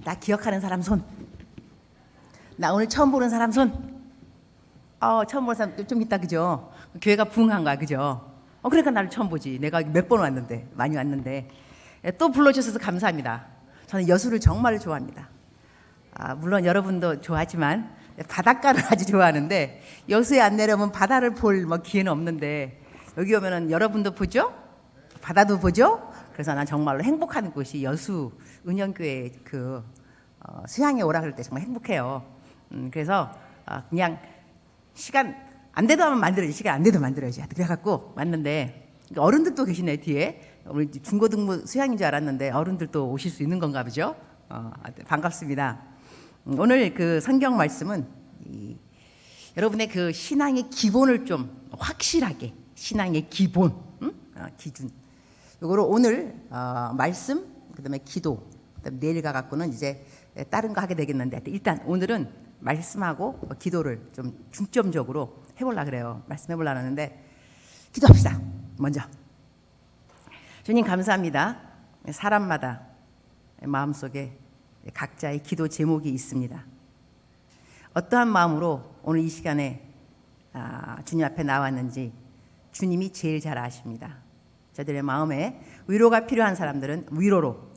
나 기억하는 사람 손. 나 오늘 처음 보는 사람 손. 처음 보는 사람 좀 있다, 그죠? 교회가 부흥한 거야, 그죠? 그러니까 나를 처음 보지. 내가 몇 번 왔는데, 많이 왔는데. 또 불러주셔서 감사합니다. 저는 여수를 정말 좋아합니다. 물론 여러분도 좋아하지만 바닷가를 아주 좋아하는데, 여수에 안 내려오면 바다를 볼 기회는 없는데, 여기 오면은 여러분도 보죠? 바다도 보죠? 그래서 난 정말로 행복한 곳이 여수 은영교회 수양에 오라 그럴 때 정말 행복해요. 그래서 그냥 시간 안 돼도 하면 만들어야지, 시간 안 돼도 만들어야지. 그래갖고 왔는데, 어른들도 계시네 뒤에. 오늘 중고등부 수양인 줄 알았는데 어른들도 오실 수 있는 건가 보죠? 반갑습니다. 오늘 그 성경 말씀은 여러분의 그 신앙의 기본을 좀 확실하게, 신앙의 기본, 기준, 요거를 오늘 말씀, 그다음에 기도, 그다음에 내일 가갖고는 이제 다른 거 하게 되겠는데, 일단 오늘은 말씀하고 기도를 좀 중점적으로 해보려고 그래요. 말씀해보려고 하는데, 기도합시다. 먼저 주님 감사합니다. 사람마다 마음속에 각자의 기도 제목이 있습니다. 어떠한 마음으로 오늘 이 시간에 주님 앞에 나왔는지 주님이 제일 잘 아십니다. 저들의 마음에 위로가 필요한 사람들은 위로로,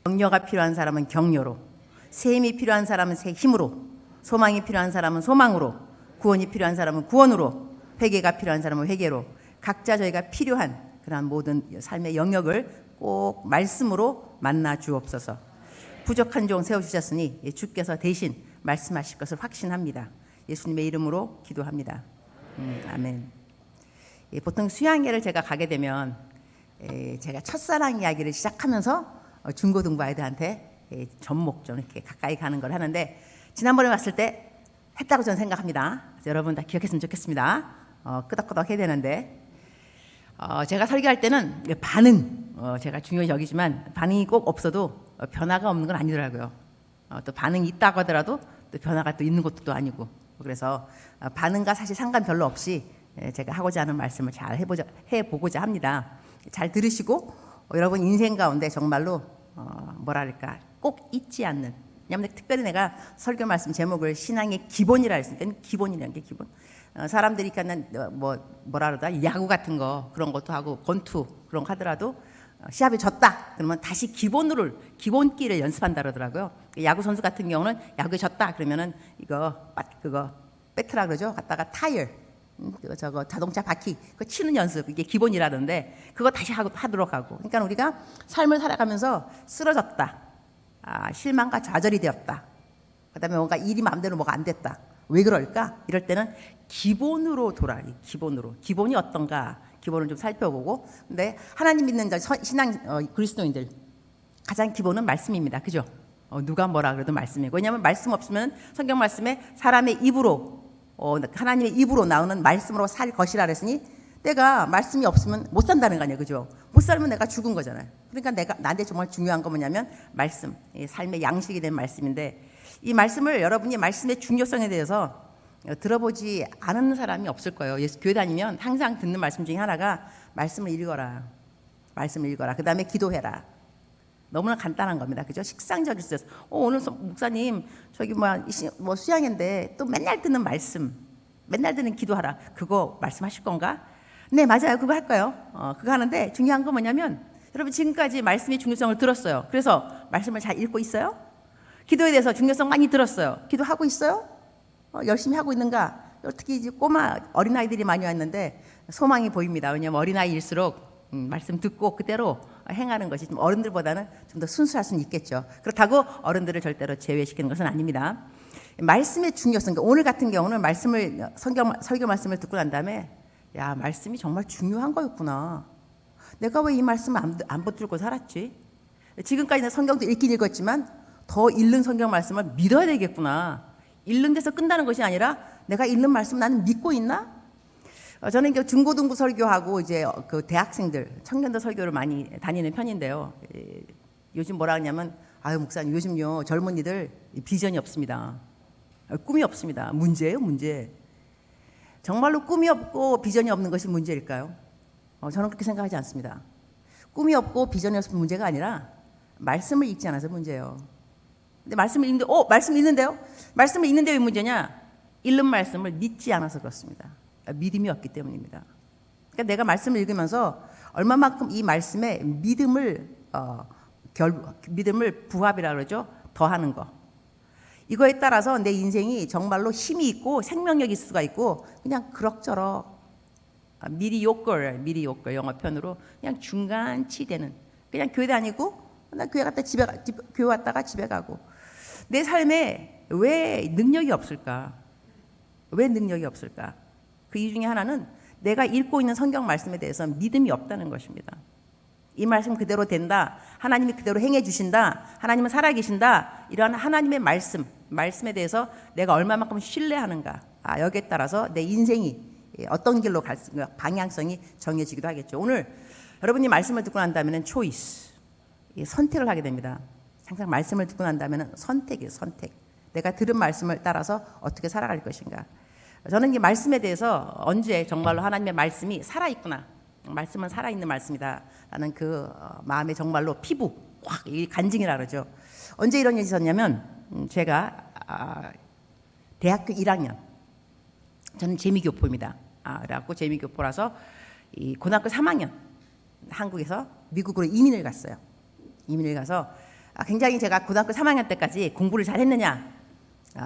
격려가 필요한 사람은 격려로, 셈이 필요한 사람은 힘으로, 소망이 필요한 사람은 소망으로, 구원이 필요한 사람은 구원으로, 회개가 필요한 사람은 회개로, 각자 저희가 필요한 그러한 모든 삶의 영역을 꼭 말씀으로 만나 주옵소서. 부족한 종 세워주셨으니 주께서 대신 말씀하실 것을 확신합니다. 예수님의 이름으로 기도합니다. 아멘. 보통 수양회를 제가 가게 되면 제가 첫사랑 이야기를 시작하면서 중고등부 아이들한테 접목 좀 이렇게 가까이 가는 걸 하는데, 지난번에 왔을 때 했다고 저는 생각합니다. 여러분 다 기억했으면 좋겠습니다. 끄덕끄덕 해야 되는데, 제가 설교할 때는 반응, 제가 중요히 여기지만 반응이 꼭 없어도 변화가 없는 건 아니더라고요. 또 반응이 있다고 하더라도 또 변화가 또 있는 것도 또 아니고, 그래서 반응과 사실 상관 별로 없이 제가 하고자 하는 말씀을 잘 해보고자 합니다. 잘 들으시고 여러분 인생 가운데 정말로 뭐랄까 꼭 잊지 않는, 왜냐하면 특별히 내가 설교 말씀 제목을 신앙의 기본이라 했으니까 기본이라는 게 기본. 사람들이 뭐라 그러다 야구 같은 거 그런 것도 하고 권투 그런 거 하더라도 시합에 졌다 그러면 다시 기본기를 연습한다 그러더라고요. 야구 선수 같은 경우는 야구에 졌다 그러면은 그거 배트라 그러죠. 갖다가 타이어, 저거 자동차 바퀴 그거 치는 연습, 이게 기본이라던데 그거 다시 하도록 하고. 그러니까 우리가 삶을 살아가면서 쓰러졌다, 실망과 좌절이 되었다, 그다음에 뭔가 일이 마음대로 뭐가 안 됐다, 왜 그럴까? 이럴 때는 기본으로 기본으로. 기본이 어떤가? 기본을 좀 살펴보고. 근데 하나님 믿는 신앙 그리스도인들 가장 기본은 말씀입니다. 그죠? 누가 뭐라 그래도 말씀이고. 왜냐하면 말씀 없으면 성경 말씀에 사람의 입으로 하나님의 입으로 나오는 말씀으로 살 것이라 그랬으니, 내가 말씀이 없으면 못 산다는 거 아니에요. 그죠? 못 살면 내가 죽은 거잖아요. 그러니까 나한테 정말 중요한 건 뭐냐면 말씀, 삶의 양식이 된 말씀인데, 이 말씀을 여러분이 말씀의 중요성에 대해서 들어보지 않은 사람이 없을 거예요. 교회 다니면 항상 듣는 말씀 중에 하나가 말씀을 읽어라. 그 다음에 기도해라. 너무나 간단한 겁니다. 그죠? 식상적일 수 있어요. 오늘 목사님 저기 수양인데 또 맨날 듣는 말씀, 맨날 듣는 기도하라. 그거 말씀하실 건가? 네, 맞아요. 그거 할 거예요. 그거 하는데 중요한 건 뭐냐면, 여러분 지금까지 말씀의 중요성을 들었어요. 그래서 말씀을 잘 읽고 있어요? 기도에 대해서 중요성 많이 들었어요. 기도하고 있어요? 열심히 하고 있는가? 특히 이제 꼬마 어린아이들이 많이 왔는데 소망이 보입니다. 왜냐하면 어린아이일수록 말씀 듣고 그대로 행하는 것이 좀 어른들보다는 좀 더 순수할 수는 있겠죠. 그렇다고 어른들을 절대로 제외시키는 것은 아닙니다. 말씀의 중요성, 오늘 같은 경우는 설교 말씀을 듣고 난 다음에, 야, 말씀이 정말 중요한 거였구나. 내가 왜 이 말씀을 안 붙들고 살았지? 지금까지는 성경도 읽긴 읽었지만 더 읽는 성경 말씀을 믿어야 되겠구나. 읽는 데서 끝나는 것이 아니라 내가 읽는 말씀 나는 믿고 있나? 저는 이제 중고등부 설교하고 이제 그 대학생들, 청년들 설교를 많이 다니는 편인데요. 요즘 뭐라 하냐면, 목사님 요즘요 젊은이들 비전이 없습니다. 꿈이 없습니다. 문제예요, 문제. 정말로 꿈이 없고 비전이 없는 것이 문제일까요? 저는 그렇게 생각하지 않습니다. 꿈이 없고 비전이 없으면 문제가 아니라 말씀을 읽지 않아서 문제예요. 근데 말씀을 읽는데, 말씀이 있는데요? 말씀을 읽는데 왜 문제냐? 읽는 말씀을 믿지 않아서 그렇습니다. 믿음이 없기 때문입니다. 그러니까 내가 말씀을 읽으면서 얼마만큼 이 말씀에 믿음을 부합이라 그러죠. 더하는 거. 이거에 따라서 내 인생이 정말로 힘이 있고 생명력이 있을 수가 있고 그냥 그럭저럭 미리요걸 영어 편으로 그냥 중간치 되는 그냥 교회 다니고 나 교회 갔다가 집에 가고 내 삶에 왜 능력이 없을까? 왜 능력이 없을까? 그 이유 중에 하나는 내가 읽고 있는 성경 말씀에 대해서 믿음이 없다는 것입니다. 이 말씀 그대로 된다. 하나님이 그대로 행해 주신다. 하나님은 살아계신다. 이러한 하나님의 말씀에 대해서 내가 얼마만큼 신뢰하는가. 여기에 따라서 내 인생이 어떤 길로 갈 방향성이 정해지기도 하겠죠. 오늘 여러분이 말씀을 듣고 난다면 초이스, 선택을 하게 됩니다. 항상 말씀을 듣고 난다면 선택이에요. 선택. 내가 들은 말씀을 따라서 어떻게 살아갈 것인가. 저는 이 말씀에 대해서 언제 정말로 하나님의 말씀이 살아있구나. 말씀은 살아있는 말씀이다 라는 그 마음에 정말로 피부 확 간증이라 그러죠. 언제 이런 일이 있었냐면 제가 대학교 1학년 저는 재미교포입니다. 그래갖고 재미교포라서 이 고등학교 3학년 한국에서 미국으로 이민을 갔어요. 이민을 가서 굉장히 제가 고등학교 3학년 때까지 공부를 잘했느냐.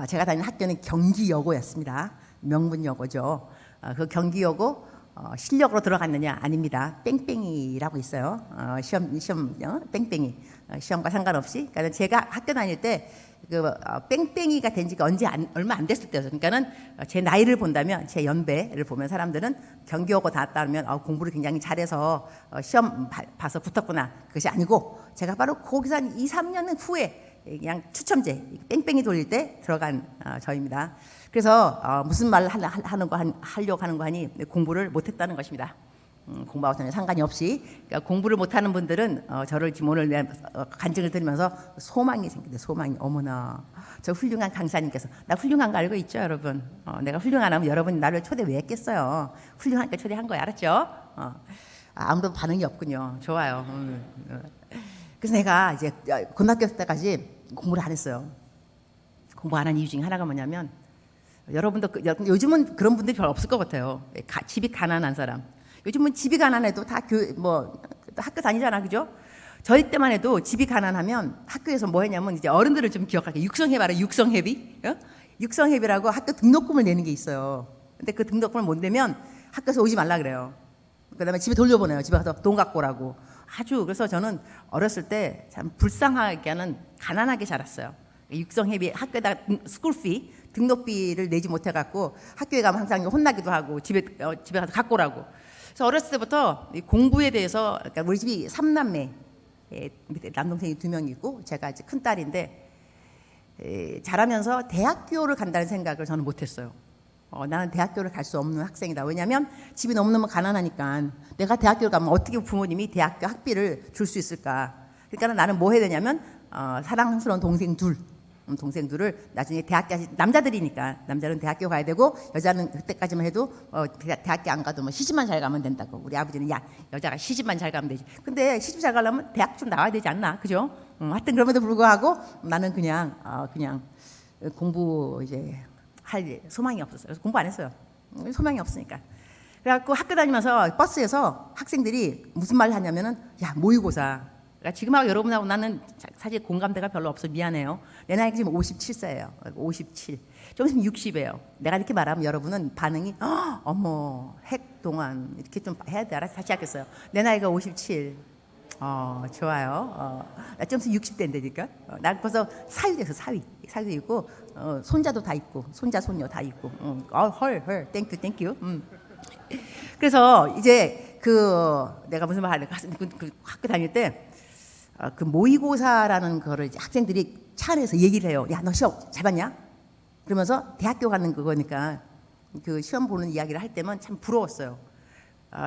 제가 다니는 학교는 경기여고였습니다. 명문여고죠. 그 경기여고 실력으로 들어갔느냐? 아닙니다. 뺑뺑이라고 있어요. 시험 뺑뺑이. 시험과 상관없이. 그러니까 제가 학교 다닐 때 그 뺑뺑이가 된 지가 얼마 안 됐을 때였어요. 그러니까는 제 나이를 본다면 제 연배를 보면 사람들은 경기여고 나왔다 하면 공부를 굉장히 잘해서 시험 봐서 붙었구나. 그것이 아니고 제가 바로 거기서 한 2, 3년 후에 그냥 추첨제 뺑뺑이 돌릴 때 들어간 저입니다. 그래서 무슨 말을 하려고 하는 거 하니 공부를 못했다는 것입니다. 공부하고 전혀 상관이 없이 그러니까 공부를 못하는 분들은 저를 지금 오늘 간증을 들으면서 소망이 생긴대. 소망이. 어머나 저 훌륭한 강사님께서 나 훌륭한 거 알고 있죠 여러분. 내가 훌륭 안 하면 여러분이 나를 초대 왜 했겠어요. 훌륭하니까 초대한 거야. 알았죠? 아무도 반응이 없군요. 좋아요. 그래서 내가 이제 고등학교 때까지 공부를 안 했어요. 공부 안 한 이유 중에 하나가 뭐냐면 여러분도 요즘은 그런 분들이 별로 없을 것 같아요. 집이 가난한 사람. 요즘은 집이 가난해도 다 학교 다니잖아, 그죠? 저희 때만 해도 집이 가난하면 학교에서 뭐 했냐면 이제 어른들을 좀 기억할게. 육성회비, 육성회비, 육성회비라고 학교 등록금을 내는 게 있어요. 근데 그 등록금을 못 내면 학교에서 오지 말라 그래요. 그다음에 집에 돌려보내요. 집에 가서 돈 갖고 오라고. 그래서 저는 어렸을 때 참 불쌍하게는 가난하게 자랐어요. 육성회비 학교에다 스쿨피 등록비를 내지 못해갖고 학교에 가면 항상 혼나기도 하고 집에 가서 갖고 오라고. 그래서 어렸을 때부터 공부에 대해서 그러니까 우리 집이 3남매 밑에 남동생이 2명 있고 제가 이제 큰 딸인데 자라면서 대학교를 간다는 생각을 저는 못했어요. 나는 대학교를 갈 수 없는 학생이다. 왜냐하면 집이 너무너무 가난하니까 내가 대학교를 가면 어떻게 부모님이 대학교 학비를 줄 수 있을까. 그러니까 나는 뭐 해야 되냐면 사랑스러운 동생들을 나중에 대학교 남자들이니까 남자는 대학교 가야 되고 여자는 그때까지만 해도 대학교 안 가도 뭐 시집만 잘 가면 된다고. 우리 아버지는 여자가 시집만 잘 가면 되지. 근데 시집 잘 가려면 대학 좀 나와야 되지 않나, 그죠? 하여튼 그럼에도 불구하고 나는 그냥 공부 이제 할 소망이 없었어요. 그래서 공부 안 했어요. 소망이 없으니까. 그래갖고 학교 다니면서 버스에서 학생들이 무슨 말을 하냐면은 모의고사. 그러니까 지금하고 여러분하고 나는 사실 공감대가 별로 없어. 미안해요. 내 나이가 지금 57세예요. 57. 좀 있으면 60이에요. 내가 이렇게 말하면 여러분은 반응이 어머 핵동안 이렇게 좀 해야 돼. 알아서 다시 하겠어요. 내 나이가 57. 좋아요. 나 좀 있으면 60대인데니까. 나 벌써 사위 돼서 사위도 있고 손자도 다 있고 손자 손녀 다 있고. 헐 땡큐. 그래서 이제 내가 무슨 말 하려고 그 학교 다닐 때 그 모의고사라는 거를 이제 학생들이 차 안에서 얘기를 해요. 야, 너 시험 잘 봤냐? 그러면서 대학교 가는 그거니까 그 시험 보는 이야기를 할 때면 참 부러웠어요.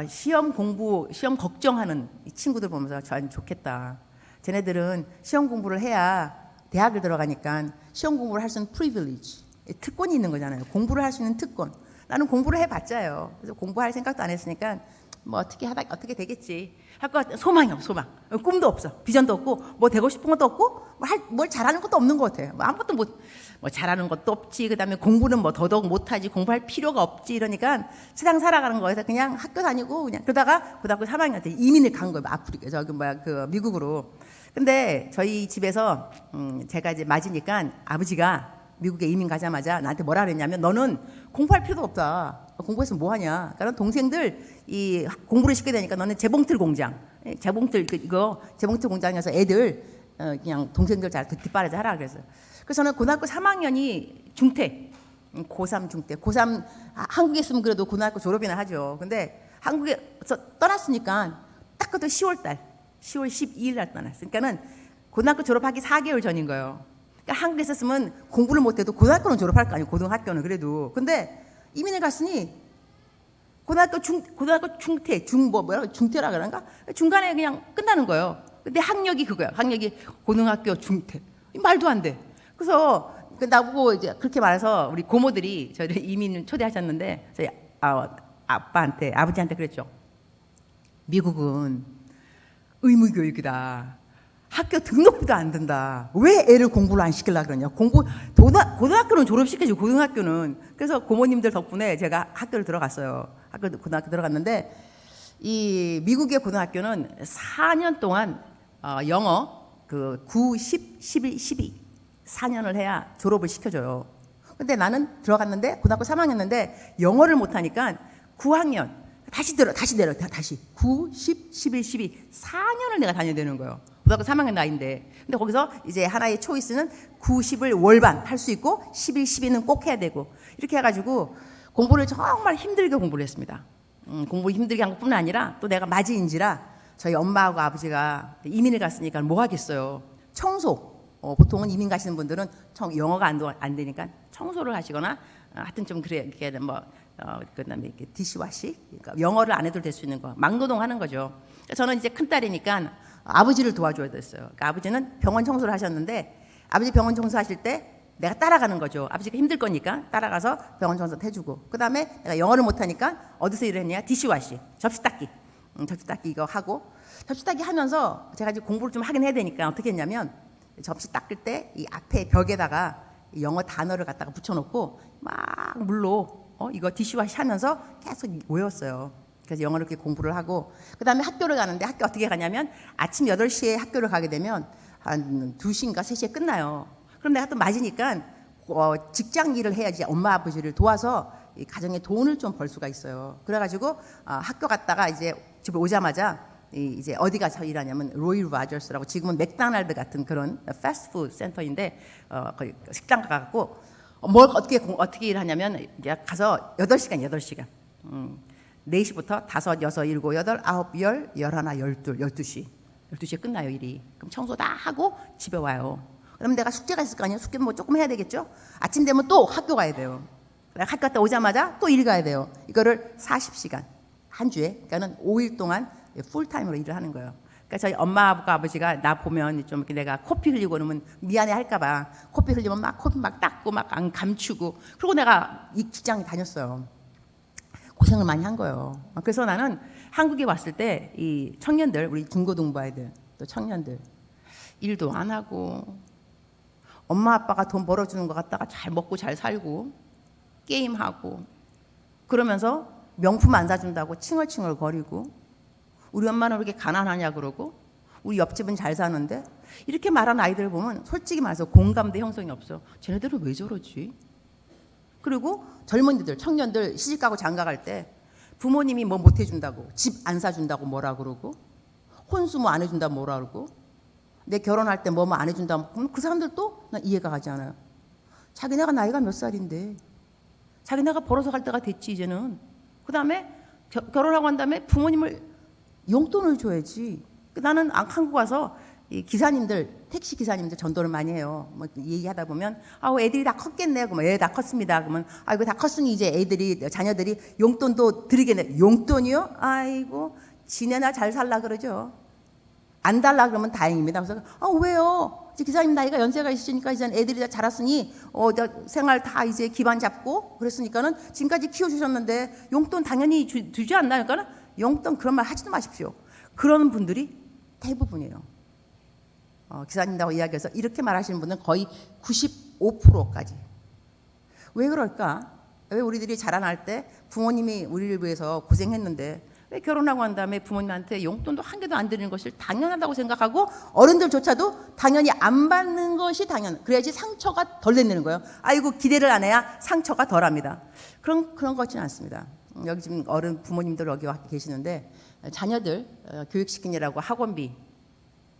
시험 걱정하는 이 친구들 보면서 저는 좋겠다. 쟤네들은 시험 공부를 해야 대학을 들어가니까 시험 공부를 할 수 있는 프리빌리지, 특권이 있는 거잖아요. 공부를 할 수 있는 특권. 나는 공부를 해봤자요. 그래서 공부할 생각도 안 했으니까 뭐 어떻게 하다 어떻게 되겠지. 할거 소망이 없어. 소망. 꿈도 없어. 비전도 없고 뭐 되고 싶은 것도 없고 뭘 잘하는 것도 없는 것 같아. 뭐 아무것도 뭐 잘하는 것도 없지. 그다음에 공부는 뭐 더더욱 못하지. 공부할 필요가 없지. 이러니까 세상 살아가는 거에서 그냥 학교 다니고 그냥 그러다가 고등학교 3학년 때 이민을 간 거예요. 아프리카 저기 그 미국으로. 근데 저희 집에서 제가 이제 맞으니까 아버지가 미국에 이민 가자마자 나한테 뭐라 그랬냐면 너는 공부할 필요도 없다. 공부해서 뭐 하냐? 그러니까 동생들 이 공부를 시켜야 되니까 너는 재봉틀 공장, 재봉틀 이거 재봉틀 공장에서 애들 그냥 동생들 잘 뒷바라지 하라 그랬어요. 그래서 저는 고등학교 3학년이 중퇴, 고3 중퇴, 고3 한국에 있으면 그래도 고등학교 졸업이나 하죠. 근데 한국에서 떠났으니까 딱 그때 10월 12일 날 떠났어요. 그러니까는 고등학교 졸업하기 4개월 전인 거예요. 그러니까 한국에 있었으면 공부를 못해도 고등학교는 졸업할 거 아니에요. 고등학교는 그래도. 근데 이민을 갔으니 고등학교 중퇴, 중퇴라 그런가? 중간에 그냥 끝나는 거예요. 근데 학력이 그거야. 학력이 고등학교 중퇴. 말도 안 돼. 그래서 나보고 이제 그렇게 말해서 우리 고모들이 저를 이민을 초대하셨는데 저희 아버지한테 그랬죠. 미국은 의무교육이다. 학교 등록비도 안 든다. 왜 애를 공부를 안 시키려고 그러냐. 고등학교는 졸업시켜주고 고등학교는. 그래서 고모님들 덕분에 제가 학교를 들어갔어요. 고등학교 들어갔는데 이 미국의 고등학교는 4년 동안 영어 9, 10, 11, 12 4년을 해야 졸업을 시켜줘요. 근데 나는 들어갔는데 고등학교 3학년인데 영어를 못하니까 9학년 다시 9, 10, 11, 12 4년을 내가 다녀야 되는 거예요. 고등학교 3학년 나이인데. 근데 거기서 이제 하나의 초이스는 9, 10을 월반 할 수 있고 11, 12는 꼭 해야 되고 이렇게 해가지고 공부를 정말 힘들게 공부를 했습니다. 공부 힘들게 한 것뿐만 아니라 또 내가 맞이인지라 저희 엄마하고 아버지가 이민을 갔으니까 뭐 하겠어요. 청소. 보통은 이민 가시는 분들은 영어가 안 되니까 청소를 하시거나 하여튼 좀 그래 이렇게 그다음에 이렇게 디시와시 그러니까 영어를 안 해도 될 수 있는 거 막노동 하는 거죠. 저는 이제 큰 딸이니까 아버지를 도와줘야 됐어요. 그러니까 아버지는 병원 청소를 하셨는데 아버지 병원 청소하실 때 내가 따라가는 거죠. 아버지가 힘들 거니까 따라가서 병원 청소도 해주고 그 다음에 내가 영어를 못하니까 어디서 일을 했냐 디시와시 접시 닦기 이거 하고 접시 닦기 하면서 제가 이제 공부를 좀 하긴 해야 되니까 어떻게 했냐면 접시 닦을 때 이 앞에 벽에다가 영어 단어를 갖다가 붙여놓고 막 물로 이거 디시와시 하면서 계속 외웠어요. 그래서 영어를 이렇게 공부를 하고 그 다음에 학교를 가는데 학교 어떻게 가냐면 아침 8시에 학교를 가게 되면 한 2시인가 3시에 끝나요. 그럼 내가 또 맞으니까 직장 일을 해야지 엄마 아버지를 도와서 이 가정에 돈을 좀 벌 수가 있어요. 그래가지고 학교 갔다가 이제 집에 오자마자 이제 어디 가서 일하냐면 로이 로저스라고 지금은 맥도날드 같은 그런 패스트푸드 센터인데 거기 식당 가갖고 뭘 어떻게 일하냐면 이제 가서 8시간 4시부터 5, 6, 7, 8, 9, 10, 11, 12시 12시에 끝나요 일이. 그럼 청소 다 하고 집에 와요. 그럼 내가 숙제가 있을 거 아니에요. 숙제 뭐 조금 해야 되겠죠. 아침 되면 또 학교 가야 돼요. 학교 갔다 오자마자 또 일 가야 돼요. 이거를 40시간 한 주에 그러니까는 5일 동안 풀타임으로 일을 하는 거예요. 그러니까 저희 엄마하고 아버지가 나 보면 좀 이렇게 내가 코피 흘리고 그러면 미안해 할까봐 코피 흘리면 막 코피 막 닦고 막 안 감추고 그리고 내가 이 직장에 다녔어요. 고생을 많이 한 거예요. 그래서 나는 한국에 왔을 때 이 청년들 우리 중고등부 아이들 또 청년들 일도 안 하고 엄마 아빠가 돈 벌어주는 거 갖다가 잘 먹고 잘 살고 게임하고 그러면서 명품 안 사준다고 칭얼칭얼 거리고 우리 엄마는 왜 이렇게 가난하냐 그러고 우리 옆집은 잘 사는데 이렇게 말하는 아이들을 보면 솔직히 말해서 공감대 형성이 없어. 쟤네들은 왜 저러지? 그리고 젊은이들 청년들 시집가고 장가갈 때 부모님이 뭐 못 해준다고 집 안 사준다고 뭐라 그러고 혼수 뭐 안 해준다고 뭐라 그러고 내 결혼할 때 뭐 안 해준다고 그럼 그 사람들도 난 이해가 가지 않아요. 자기네가 나이가 몇 살인데 자기네가 벌어서 갈 때가 됐지 이제는. 그 다음에 결혼하고 난 다음에 부모님을 용돈을 줘야지. 나는 한국 와서 이 기사님들 택시 기사님들 전도를 많이 해요. 뭐 얘기하다 보면 애들이 다 컸겠네. 그러면 다 컸습니다. 그러면 이거 다 컸으니 이제 자녀들이 용돈도 드리겠네. 용돈이요? 아이고 지네나 잘 살라 그러죠. 안 달라 그러면 다행입니다. 그래서 왜요? 이제 기사님 나이가 연세가 있으니까 이제 애들이 다 자랐으니 생활 다 이제 기반 잡고 그랬으니까는 지금까지 키워주셨는데 용돈 당연히 주지 않나요? 그러니까 용돈 그런 말 하지도 마십시오. 그런 분들이 대부분이에요. 기사님하고 이야기해서 이렇게 말하시는 분은 거의 95%까지. 왜 그럴까? 왜 우리들이 자라날 때 부모님이 우리를 위해서 고생했는데 왜 결혼하고 난 다음에 부모님한테 용돈도 한 개도 안 드리는 것을 당연하다고 생각하고 어른들조차도 당연히 안 받는 것이 그래야지 상처가 덜 내는 거예요. 아이고 기대를 안 해야 상처가 덜합니다. 그런 것 같지는 않습니다. 여기 지금 어른 부모님들 여기 와 계시는데 자녀들 교육시키느라고 학원비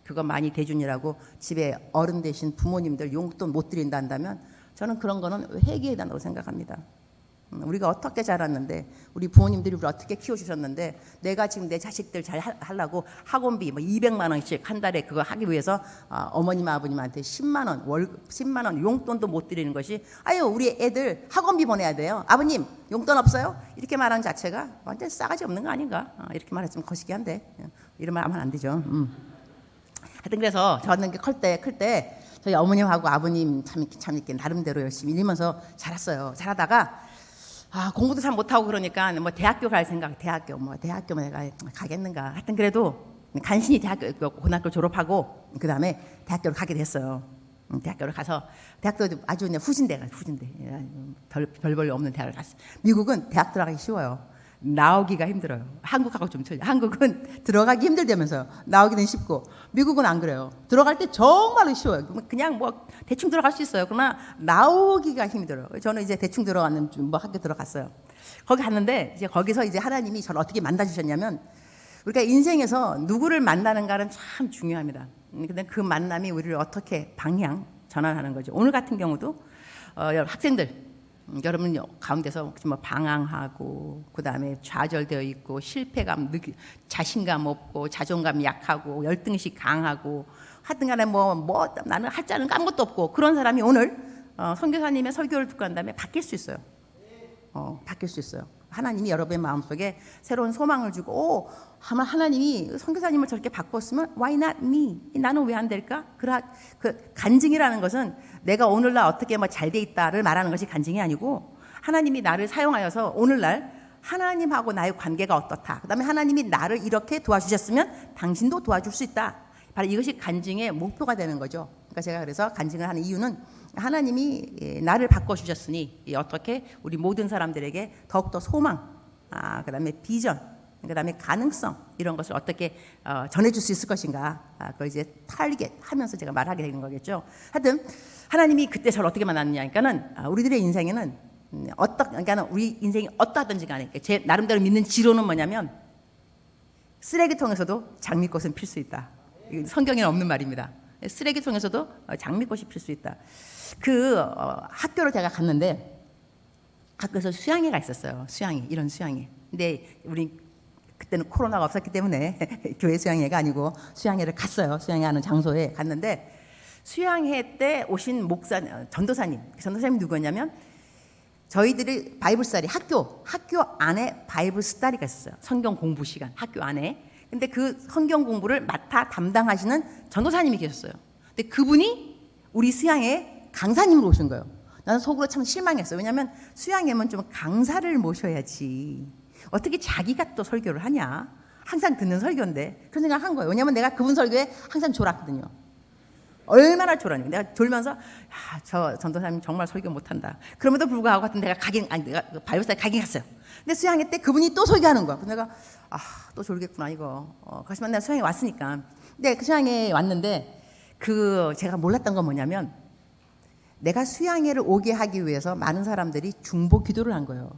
그거 많이 대주느라고 집에 어른 되신 부모님들 용돈 못 드린다 한다면 저는 그런 거는 회개해야 된다고 생각합니다. 우리가 어떻게 자랐는데 우리 부모님들이 우리를 어떻게 키워주셨는데 내가 지금 내 자식들 잘 하려고 학원비 뭐 200만 원씩 한 달에 그거 하기 위해서 어머님 아버님한테 10만 원 10만 원 용돈도 못 드리는 것이 아유 우리 애들 학원비 보내야 돼요. 아버님 용돈 없어요? 이렇게 말하는 자체가 완전 싸가지 없는 거 아닌가? 이렇게 말했으면 거시기한데 이런 말 하면 안 되죠. 하여튼 그래서 저는 클 때 저희 어머님하고 아버님 참 이렇게 나름대로 열심히 일면서 자랐어요. 자라다가 공부도 잘 못하고 그러니까 뭐 대학교 갈 생각, 대학교 내가 가겠는가. 하여튼 그래도 간신히 고등학교 졸업하고 그 다음에 대학교를 가게 됐어요. 대학교를 가서 대학도 아주 그냥 후진대 별 볼 없는 대학을 갔어요. 미국은 대학 들어가기 쉬워요. 나오기가 힘들어요. 한국하고 좀 틀려. 한국은 들어가기 힘들다면서요. 나오기는 쉽고 미국은 안 그래요. 들어갈 때 정말로 쉬워요. 그냥 뭐 대충 들어갈 수 있어요. 그러나 나오기가 힘들어요. 저는 이제 대충 들어가는 뭐 학교 들어갔어요. 거기 갔는데 이제 거기서 이제 하나님이 저를 어떻게 만나 주셨냐면 우리가 인생에서 누구를 만나는가는 참 중요합니다. 근데 그 만남이 우리를 어떻게 방향 전환하는 거죠. 오늘 같은 경우도 학생들 여러분 가운데서 뭐 방황하고 그 다음에 좌절되어 있고 실패감, 자신감 없고 자존감 약하고 열등식 강하고 하여튼간에 뭐 나는 할 줄 아는 거 아무것도 없고 그런 사람이 오늘 선교사님의 설교를 듣고 난 다음에 바뀔 수 있어요. 바뀔 수 있어요. 하나님이 여러분의 마음속에 새로운 소망을 주고 하나님이 선교사님을 저렇게 바꿨으면 why not me? 나는 왜 안 될까? 그 간증이라는 것은 내가 오늘날 어떻게 뭐 잘 돼 있다를 말하는 것이 간증이 아니고 하나님이 나를 사용하여서 오늘날 하나님하고 나의 관계가 어떻다. 그다음에 하나님이 나를 이렇게 도와주셨으면 당신도 도와줄 수 있다. 바로 이것이 간증의 목표가 되는 거죠. 그러니까 제가 그래서 간증을 하는 이유는 하나님이 나를 바꿔주셨으니 어떻게 우리 모든 사람들에게 더욱더 소망, 그다음에 비전, 그다음에 가능성 이런 것을 어떻게 전해줄 수 있을 것인가 그걸 이제 타겟 하면서 제가 말하게 되는 거겠죠. 하여튼 하나님이 그때 저를 어떻게 만났느냐니까는 우리들의 인생에는 그러니까 우리 인생이 어떠하든지 간에 제 나름대로 믿는 지론은 뭐냐면 쓰레기통에서도 장미꽃은 필 수 있다. 이건 성경에는 없는 말입니다. 쓰레기통에서도 장미꽃이 필 수 있다. 학교를 제가 갔는데 학교에서 수양회가 있었어요. 이런 수양회. 근데 우리 그때는 코로나가 없었기 때문에 교회 수양회가 아니고 수양회를 갔어요. 수양회 하는 장소에 갔는데 수양회 때 오신 전도사님 누구였냐면 저희들이 바이블 스터디 학교 안에 바이블 스터디가 있었어요. 성경 공부 시간 학교 안에. 근데 그 성경 공부를 맡아 담당하시는 전도사님이 계셨어요. 근데 그분이 우리 수양회 강사님으로 오신 거예요. 나는 속으로 참 실망했어요. 왜냐하면 수양회면 좀 강사를 모셔야지. 어떻게 자기가 또 설교를 하냐. 항상 듣는 설교인데 그런 생각한 거예요. 왜냐하면 내가 그분 설교에 항상 졸았거든요. 얼마나 졸았냐. 내가 졸면서 저 전도사님 정말 설교 못한다. 그럼에도 불구하고 하여튼 내가 바이블사에 가긴 갔어요. 근데 수양회 때 그분이 또 설교하는 거야. 그래서 내가 또 졸겠구나 이거. 하지만 내가 수양회 왔으니까. 근데 그 수양회에 왔는데 제가 몰랐던 건 뭐냐면 내가 수양회를 오게 하기 위해서 많은 사람들이 중보 기도를 한 거예요.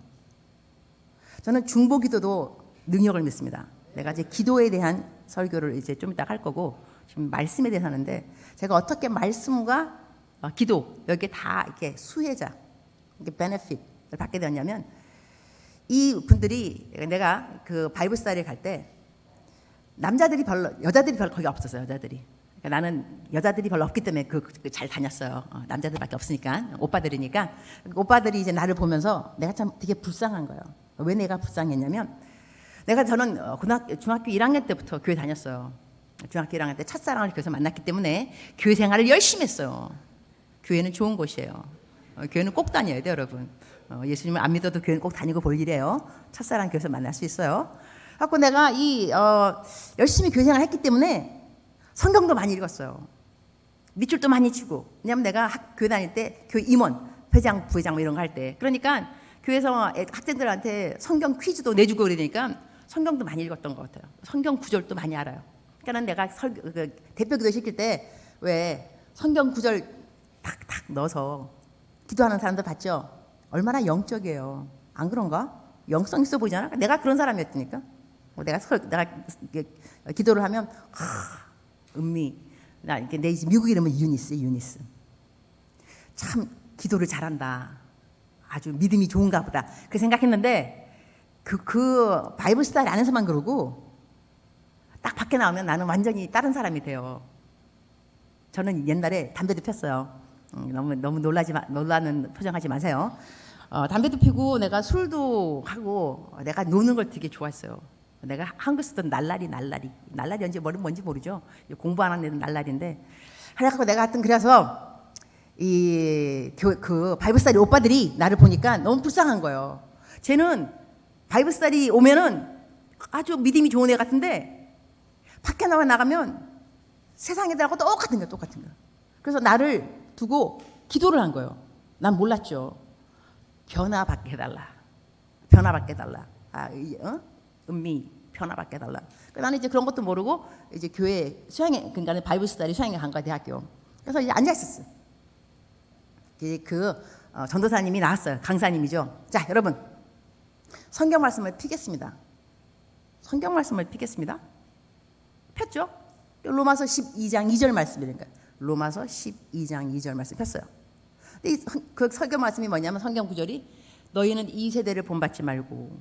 저는 중보 기도도 능력을 믿습니다. 내가 이제 기도에 대한 설교를 이제 좀 이따 할 거고 지금 말씀에 대해서 하는데 제가 어떻게 말씀과 기도 여기에 다 이렇게 수혜자, 이게 베네핏을 받게 되었냐면 이 분들이 내가 그 바이블 스터디를 갈 때 여자들이 별로 거기 없었어요. 여자들이. 그러니까 나는 여자들이 별로 없기 때문에 잘 다녔어요. 남자들밖에 없으니까 오빠들이니까 오빠들이 이제 나를 보면서 내가 참 되게 불쌍한 거예요. 왜 내가 불쌍했냐면 저는 중학교 1학년 때부터 교회 다녔어요. 중학교 1학년 때 첫사랑을 교회에서 만났기 때문에 교회 생활을 열심히 했어요. 교회는 좋은 곳이에요. 교회는 꼭 다녀야 돼요, 여러분. 예수님을 안 믿어도 교회는 꼭 다니고 볼 일이에요. 첫사랑 교회에서 만날 수 있어요. 갖고 내가 열심히 교회 생활을 했기 때문에 성경도 많이 읽었어요. 밑줄도 많이 치고. 왜냐면 내가 교회 다닐 때 교회 임원, 회장, 부회장 뭐 이런 거 할 때. 그러니까 교회에서 학생들한테 성경 퀴즈도 내주고 그러니까 성경도 많이 읽었던 것 같아요. 성경 구절도 많이 알아요. 그러니까 내가 대표 기도 시킬 때 왜 성경 구절 탁탁 넣어서 기도하는 사람들 봤죠? 얼마나 영적이에요. 안 그런가? 영성 있어 보이잖아. 내가 그런 사람이었으니까. 내가 기도를 하면 은미, 나 이렇게 내 미국 이름은 유니스. 참 기도를 잘한다. 아주 믿음이 좋은가 보다. 그 생각했는데 그 바이블 스타일 안에서만 그러고 딱 밖에 나오면 나는 완전히 다른 사람이 돼요. 저는 옛날에 담배도 폈어요. 너무 놀라는 표정하지 마세요. 담배도 피고 내가 술도 하고 내가 노는 걸 되게 좋아했어요. 내가 한글 쓰던 날라리 언제 뭔지 모르죠. 공부 안 하는 애는 날라리인데 하여간 내가 하여튼 그래서 그 바이블스터디 오빠들이 나를 보니까 너무 불쌍한 거예요. 쟤는 바이블스터디 오면은 아주 믿음이 좋은 애 같은데 밖에 나가면 세상 애들하고 똑같은 거야. 그래서 나를 두고 기도를 한 거예요. 난 몰랐죠. 변화받게 해달라. 은미 변화받게 해달라. 나는 이제 그런 것도 모르고 이제 교회 수양회, 그러니까 바이블 스터디 수양회 간 거야, 대학교. 그래서 이제 앉아 있었어. 전도사님이 나왔어요. 강사님이죠. 자, 여러분 성경 말씀을 피겠습니다. 폈죠? 로마서 12장 2절 말씀이니까 로마서 12장 2절 말씀 폈어요. 근데 그 성경 말씀이 뭐냐면 성경 구절이 너희는 이 세대를 본받지 말고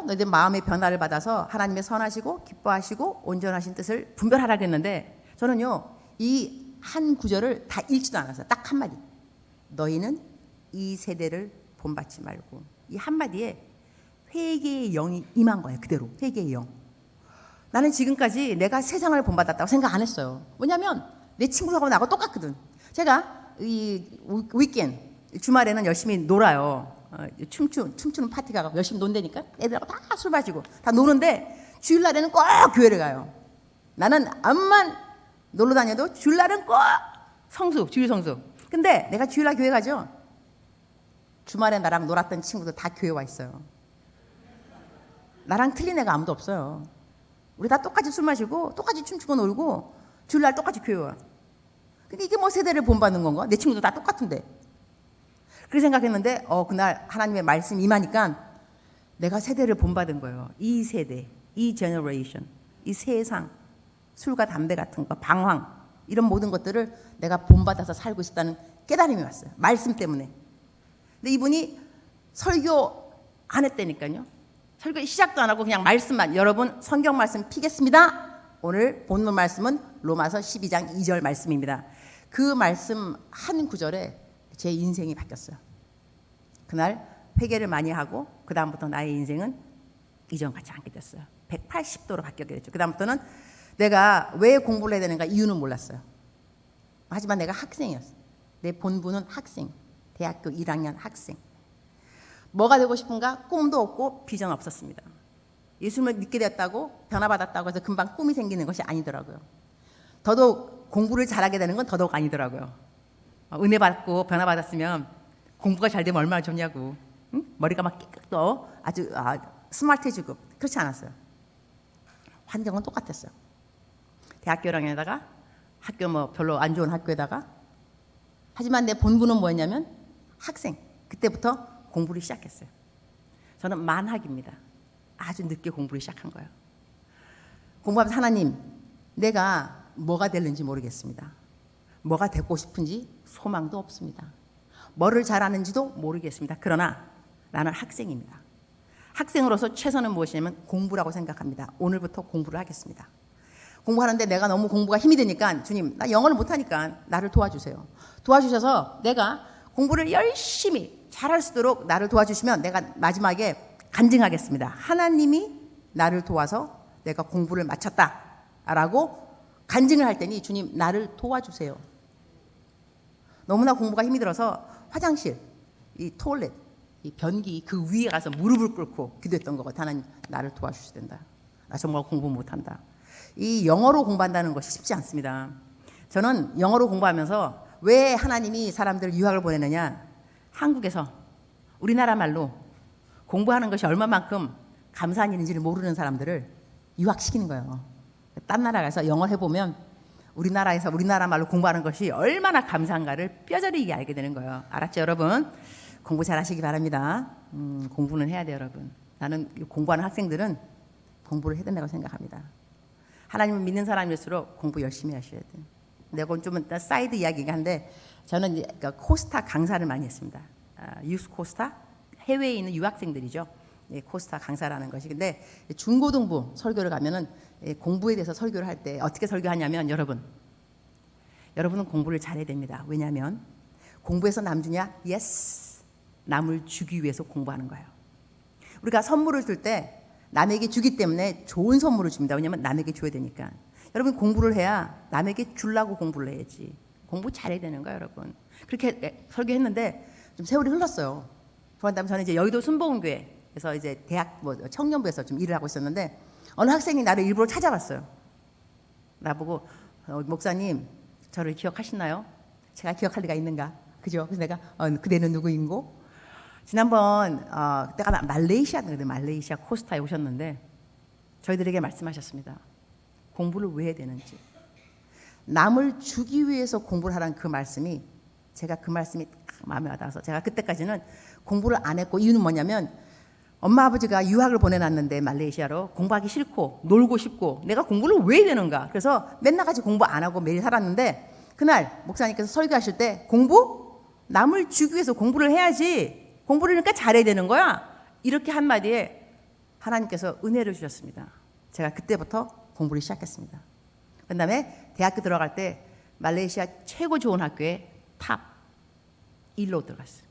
너희들 마음의 변화를 받아서 하나님의 선하시고 기뻐하시고 온전하신 뜻을 분별하라 그랬는데 저는요 이 한 구절을 다 읽지도 않았어요. 딱 한마디. 너희는 이 세대를 본받지 말고. 이 한마디에 회개의 영이 임한 거예요. 그대로 회개의 영. 나는 지금까지 내가 세상을 본받았다고 생각 안 했어요. 왜냐하면 내 친구하고 나하고 똑같거든. 제가 이 위켄드 주말에는 열심히 놀아요. 춤추는 파티 가고 열심히 논다니까 애들하고 다 술 마시고 다 노는데 주일날에는 꼭 교회를 가요. 나는 암만 놀러 다녀도 주일날은 꼭 주일 성수. 근데 내가 주일날 교회 가죠. 주말에 나랑 놀았던 친구들 다 교회 와 있어요. 나랑 틀린 애가 아무도 없어요. 우리 다 똑같이 술 마시고 똑같이 춤추고 놀고 주일날 똑같이 교회 와. 근데 이게 뭐 세대를 본받는 건가? 내 친구도 다 똑같은데. 그렇게 생각했는데 그날 하나님의 말씀이 임하니까 내가 세대를 본받은 거예요. 이 세대, 이 제너레이션, 이 세상, 술과 담배 같은 거, 방황 이런 모든 것들을 내가 본받아서 살고 있었다는 깨달음이 왔어요. 말씀 때문에. 근데 이분이 설교 안 했다니까요. 설교 시작도 안 하고 그냥 말씀만. 여러분 성경 말씀 피겠습니다. 오늘 본문 말씀은 로마서 12장 2절 말씀입니다. 그 말씀 한 구절에 제 인생이 바뀌었어요. 그날 회개를 많이 하고 그 다음부터 나의 인생은 이전같이 않게 됐어요. 180도로 바뀌게 됐죠. 그 다음부터는 내가 왜 공부를 해야 되는가 이유는 몰랐어요. 하지만 내가 학생이었어요. 내 본부는 학생, 대학교 1학년 학생. 뭐가 되고 싶은가? 꿈도 없고 비전 없었습니다. 예수님을 믿게 됐다고 변화받았다고 해서 금방 꿈이 생기는 것이 아니더라고요. 더더욱 공부를 잘하게 되는 건 더더욱 아니더라고요. 은혜 받고 변화받았으면 공부가 잘 되면 얼마나 좋냐고. 응? 머리가 막 깨끗도 아주 스마트해지고 그렇지 않았어요. 환경은 똑같았어요. 대학교 1학년에다가 학교 뭐 별로 안 좋은 학교에다가 하지만 내 본부는 뭐였냐면 학생. 그때부터 공부를 시작했어요. 저는 만학입니다. 아주 늦게 공부를 시작한 거예요. 공부하면서 하나님 내가 뭐가 될는지 모르겠습니다. 뭐가 되고 싶은지 소망도 없습니다. 뭐를 잘하는지도 모르겠습니다. 그러나 나는 학생입니다. 학생으로서 최선은 무엇이냐면 공부라고 생각합니다. 오늘부터 공부를 하겠습니다. 공부하는데 내가 너무 공부가 힘이 드니까 주님 나 영어를 못하니까 나를 도와주세요. 도와주셔서 내가 공부를 열심히 잘할 수 있도록 나를 도와주시면 내가 마지막에 간증하겠습니다. 하나님이 나를 도와서 내가 공부를 마쳤다라고 간증을 할 때니 주님 나를 도와주세요. 너무나 공부가 힘이 들어서 화장실, 이 토일렛 이 변기 그 위에 가서 무릎을 꿇고 기도했던 것 같아. 하나님 나를 도와주셔야 된다. 나 정말 공부 못한다. 이 영어로 공부한다는 것이 쉽지 않습니다. 저는 영어로 공부하면서 왜 하나님이 사람들을 유학을 보내느냐, 한국에서 우리나라 말로 공부하는 것이 얼마만큼 감사한 일인지를 모르는 사람들을 유학시키는 거예요. 딴 나라 가서 영어 해보면 우리나라에서 우리나라 말로 공부하는 것이 얼마나 감사한가를 뼈저리게 알게 되는 거예요. 알았죠, 여러분? 공부 잘 하시기 바랍니다. 공부는 해야 돼요, 여러분. 나는 공부하는 학생들은 공부를 해야 된다고 생각합니다. 하나님을 믿는 사람일수록 공부 열심히 하셔야 돼요. 근데 그건 좀 사이드 이야기가 한데, 저는 이제 코스타 강사를 많이 했습니다. 유스 코스타, 해외에 있는 유학생들이죠. 코스타 강사라는 것이. 근데 중고등부 설교를 가면은 공부에 대해서 설교를 할 때 어떻게 설교하냐면, 여러분은 공부를 잘해야 됩니다. 왜냐하면 공부해서 남 주냐? 예스. 남을 주기 위해서 공부하는 거예요. 우리가 선물을 줄 때 남에게 주기 때문에 좋은 선물을 줍니다. 왜냐하면 남에게 줘야 되니까. 여러분 공부를 해야 남에게 주려고 공부를 해야지. 공부 잘해야 되는 거예요, 여러분. 그렇게 설교했는데 좀 세월이 흘렀어요. 그런 다음에 저는 이제 여의도 순복음교회에서 이제 대학 청년부에서 좀 일을 하고 있었는데, 어느 학생이 나를 일부러 찾아왔어요. 나보고 목사님 저를 기억하시나요? 제가 기억할 리가 있는가? 그죠? 그래서 내가 그대는 누구인고? 지난번 그때가 말레이시아 코스타에 오셨는데 저희들에게 말씀하셨습니다. 공부를 왜 해야 되는지. 남을 주기 위해서 공부를 하라는 그 말씀이, 제가 그 말씀이 딱 마음에 와닿아서 제가 그때까지는 공부를 안 했고, 이유는 뭐냐면 엄마 아버지가 유학을 보내놨는데 말레이시아로 공부하기 싫고 놀고 싶고 내가 공부를 왜 해야 되는가. 그래서 맨날 같이 공부 안 하고 매일 살았는데, 그날 목사님께서 설교하실 때 공부? 남을 주기 위해서 공부를 해야지. 공부를 그러니까 잘해야 되는 거야. 이렇게 한마디에 하나님께서 은혜를 주셨습니다. 제가 그때부터 공부를 시작했습니다. 그 다음에 대학교 들어갈 때 말레이시아 최고 좋은 학교에 탑 1로 들어갔어요.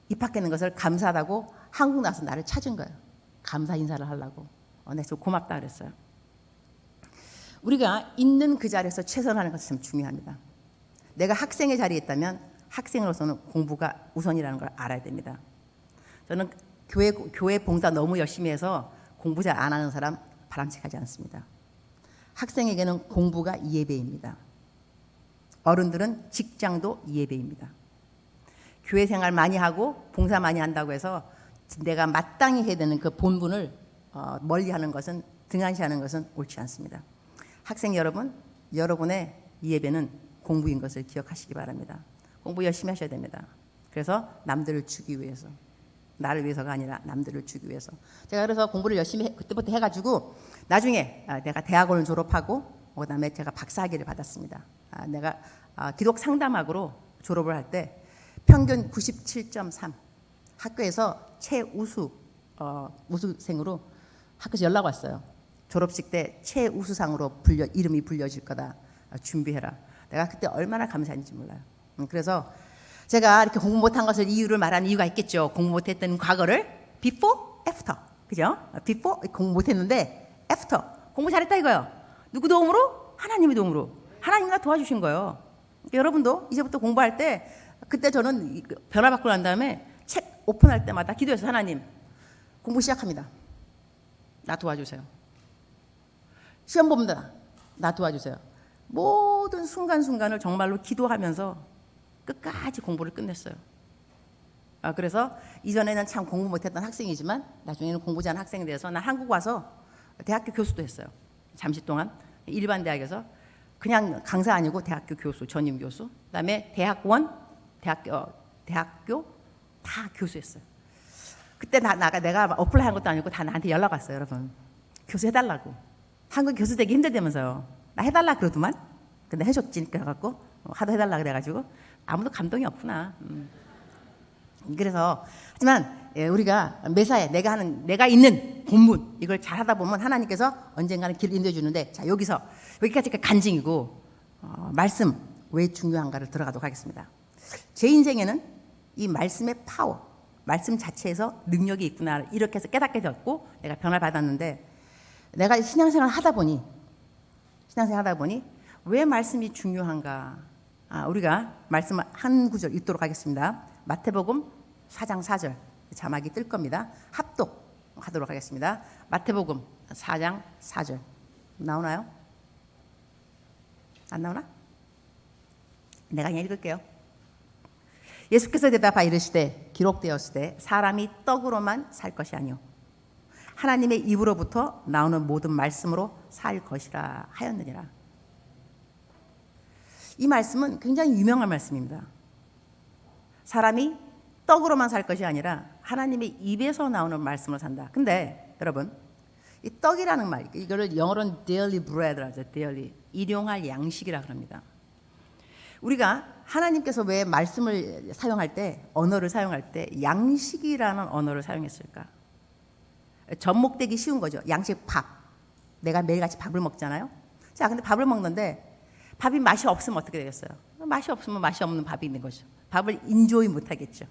입학했는 것을 감사하다고 한국 나서 나를 찾은 거예요. 감사 인사를 하려고. 내가 고맙다 그랬어요. 우리가 있는 그 자리에서 최선을 하는 것이 참 중요합니다. 내가 학생의 자리에 있다면 학생으로서는 공부가 우선이라는 걸 알아야 됩니다. 저는 교회 봉사 너무 열심히 해서 공부 잘 안 하는 사람 바람직하지 않습니다. 학생에게는 공부가 2예배입니다. 어른들은 직장도 2예배입니다. 교회 생활 많이 하고 봉사 많이 한다고 해서 내가 마땅히 해야 되는 그 본분을 멀리하는 것은, 등한시하는 것은 옳지 않습니다. 학생 여러분, 여러분의 2예배는 공부인 것을 기억하시기 바랍니다. 공부 열심히 하셔야 됩니다. 그래서 남들을 주기 위해서, 나를 위해서가 아니라 남들을 주기 위해서. 제가 그래서 공부를 열심히 그때부터 해가지고 나중에 내가 대학원을 졸업하고 그다음에 제가 박사학위를 받았습니다. 내가 기독 상담학으로 졸업을 할 때 평균 97.3, 학교에서 최우수 우수생으로 학교에서 연락 왔어요. 졸업식 때 최우수상으로 이름이 불려질 거다. 준비해라. 내가 그때 얼마나 감사했는지 몰라요. 그래서 제가 이렇게 공부 못한 것을 이유를 말하는 이유가 있겠죠. 공부 못했던 과거를 before, after, 그죠? before 공부 못했는데 after 공부 잘했다 이거요. 누구 도움으로? 하나님의 도움으로. 하나님이 나 도와주신 거예요. 여러분도 이제부터 공부할 때, 그때 저는 변화받고 난 다음에 책 오픈할 때마다 기도해서, 하나님 공부 시작합니다. 나 도와주세요. 시험 봅니다. 나 도와주세요. 모든 순간순간을 정말로 기도하면서 끝까지 공부를 끝냈어요. 그래서 이전에는 참 공부 못했던 학생이지만 나중에는 공부 잘하는 학생이 돼서 나 한국 와서 대학교 교수도 했어요. 잠시 동안 일반 대학에서 그냥 강사 아니고 대학교 교수, 전임 교수, 그다음에 대학원, 대학교 다 교수했어요. 그때 내가 어플라이 한 것도 아니고 다 나한테 연락 왔어요, 여러분. 교수 해달라고. 한국 교수 되기 힘들다면서요. 나 해달라 그러더만. 근데 해줬지. 그래갖고 하도 해달라 그래가지고 아무도 감동이 없구나. 그래서 하지만 우리가 매사에 내가 있는 본분 이걸 잘하다 보면 하나님께서 언젠가는 길을 인도해 주는데, 자 여기까지가 간증이고 말씀 왜 중요한가를 들어가도록 하겠습니다. 제 인생에는 이 말씀의 파워, 말씀 자체에서 능력이 있구나 이렇게 해서 깨닫게 되었고 내가 변화를 받았는데, 내가 신앙생활을 하다 보니 왜 말씀이 중요한가? 우리가 말씀 한 구절 읽도록 하겠습니다. 마태복음 4장 4절 자막이 뜰 겁니다. 합독하도록 하겠습니다. 마태복음 4장 4절 나오나요? 안 나오나? 내가 그냥 읽을게요. 예수께서 대답하여 이르시되 기록되었으되 사람이 떡으로만 살 것이 아니요 하나님의 입으로부터 나오는 모든 말씀으로 살 것이라 하였느니라. 이 말씀은 굉장히 유명한 말씀입니다. 사람이 떡으로만 살 것이 아니라 하나님의 입에서 나오는 말씀으로 산다. 근데 여러분, 이 떡이라는 말, 이거를 영어로는 daily bread라고 하죠. daily, 일용할 양식이라 그럽니다. 우리가 하나님께서 왜 말씀을 사용할 때, 언어를 사용할 때 양식이라는 언어를 사용했을까? 접목되기 쉬운 거죠. 양식 밥. 내가 매일같이 밥을 먹잖아요. 자, 근데 밥을 먹는데 밥이 맛이 없으면 어떻게 되겠어요? 맛이 없으면 맛이 없는 밥이 있는 거죠. 밥을 인조이 못 하겠죠.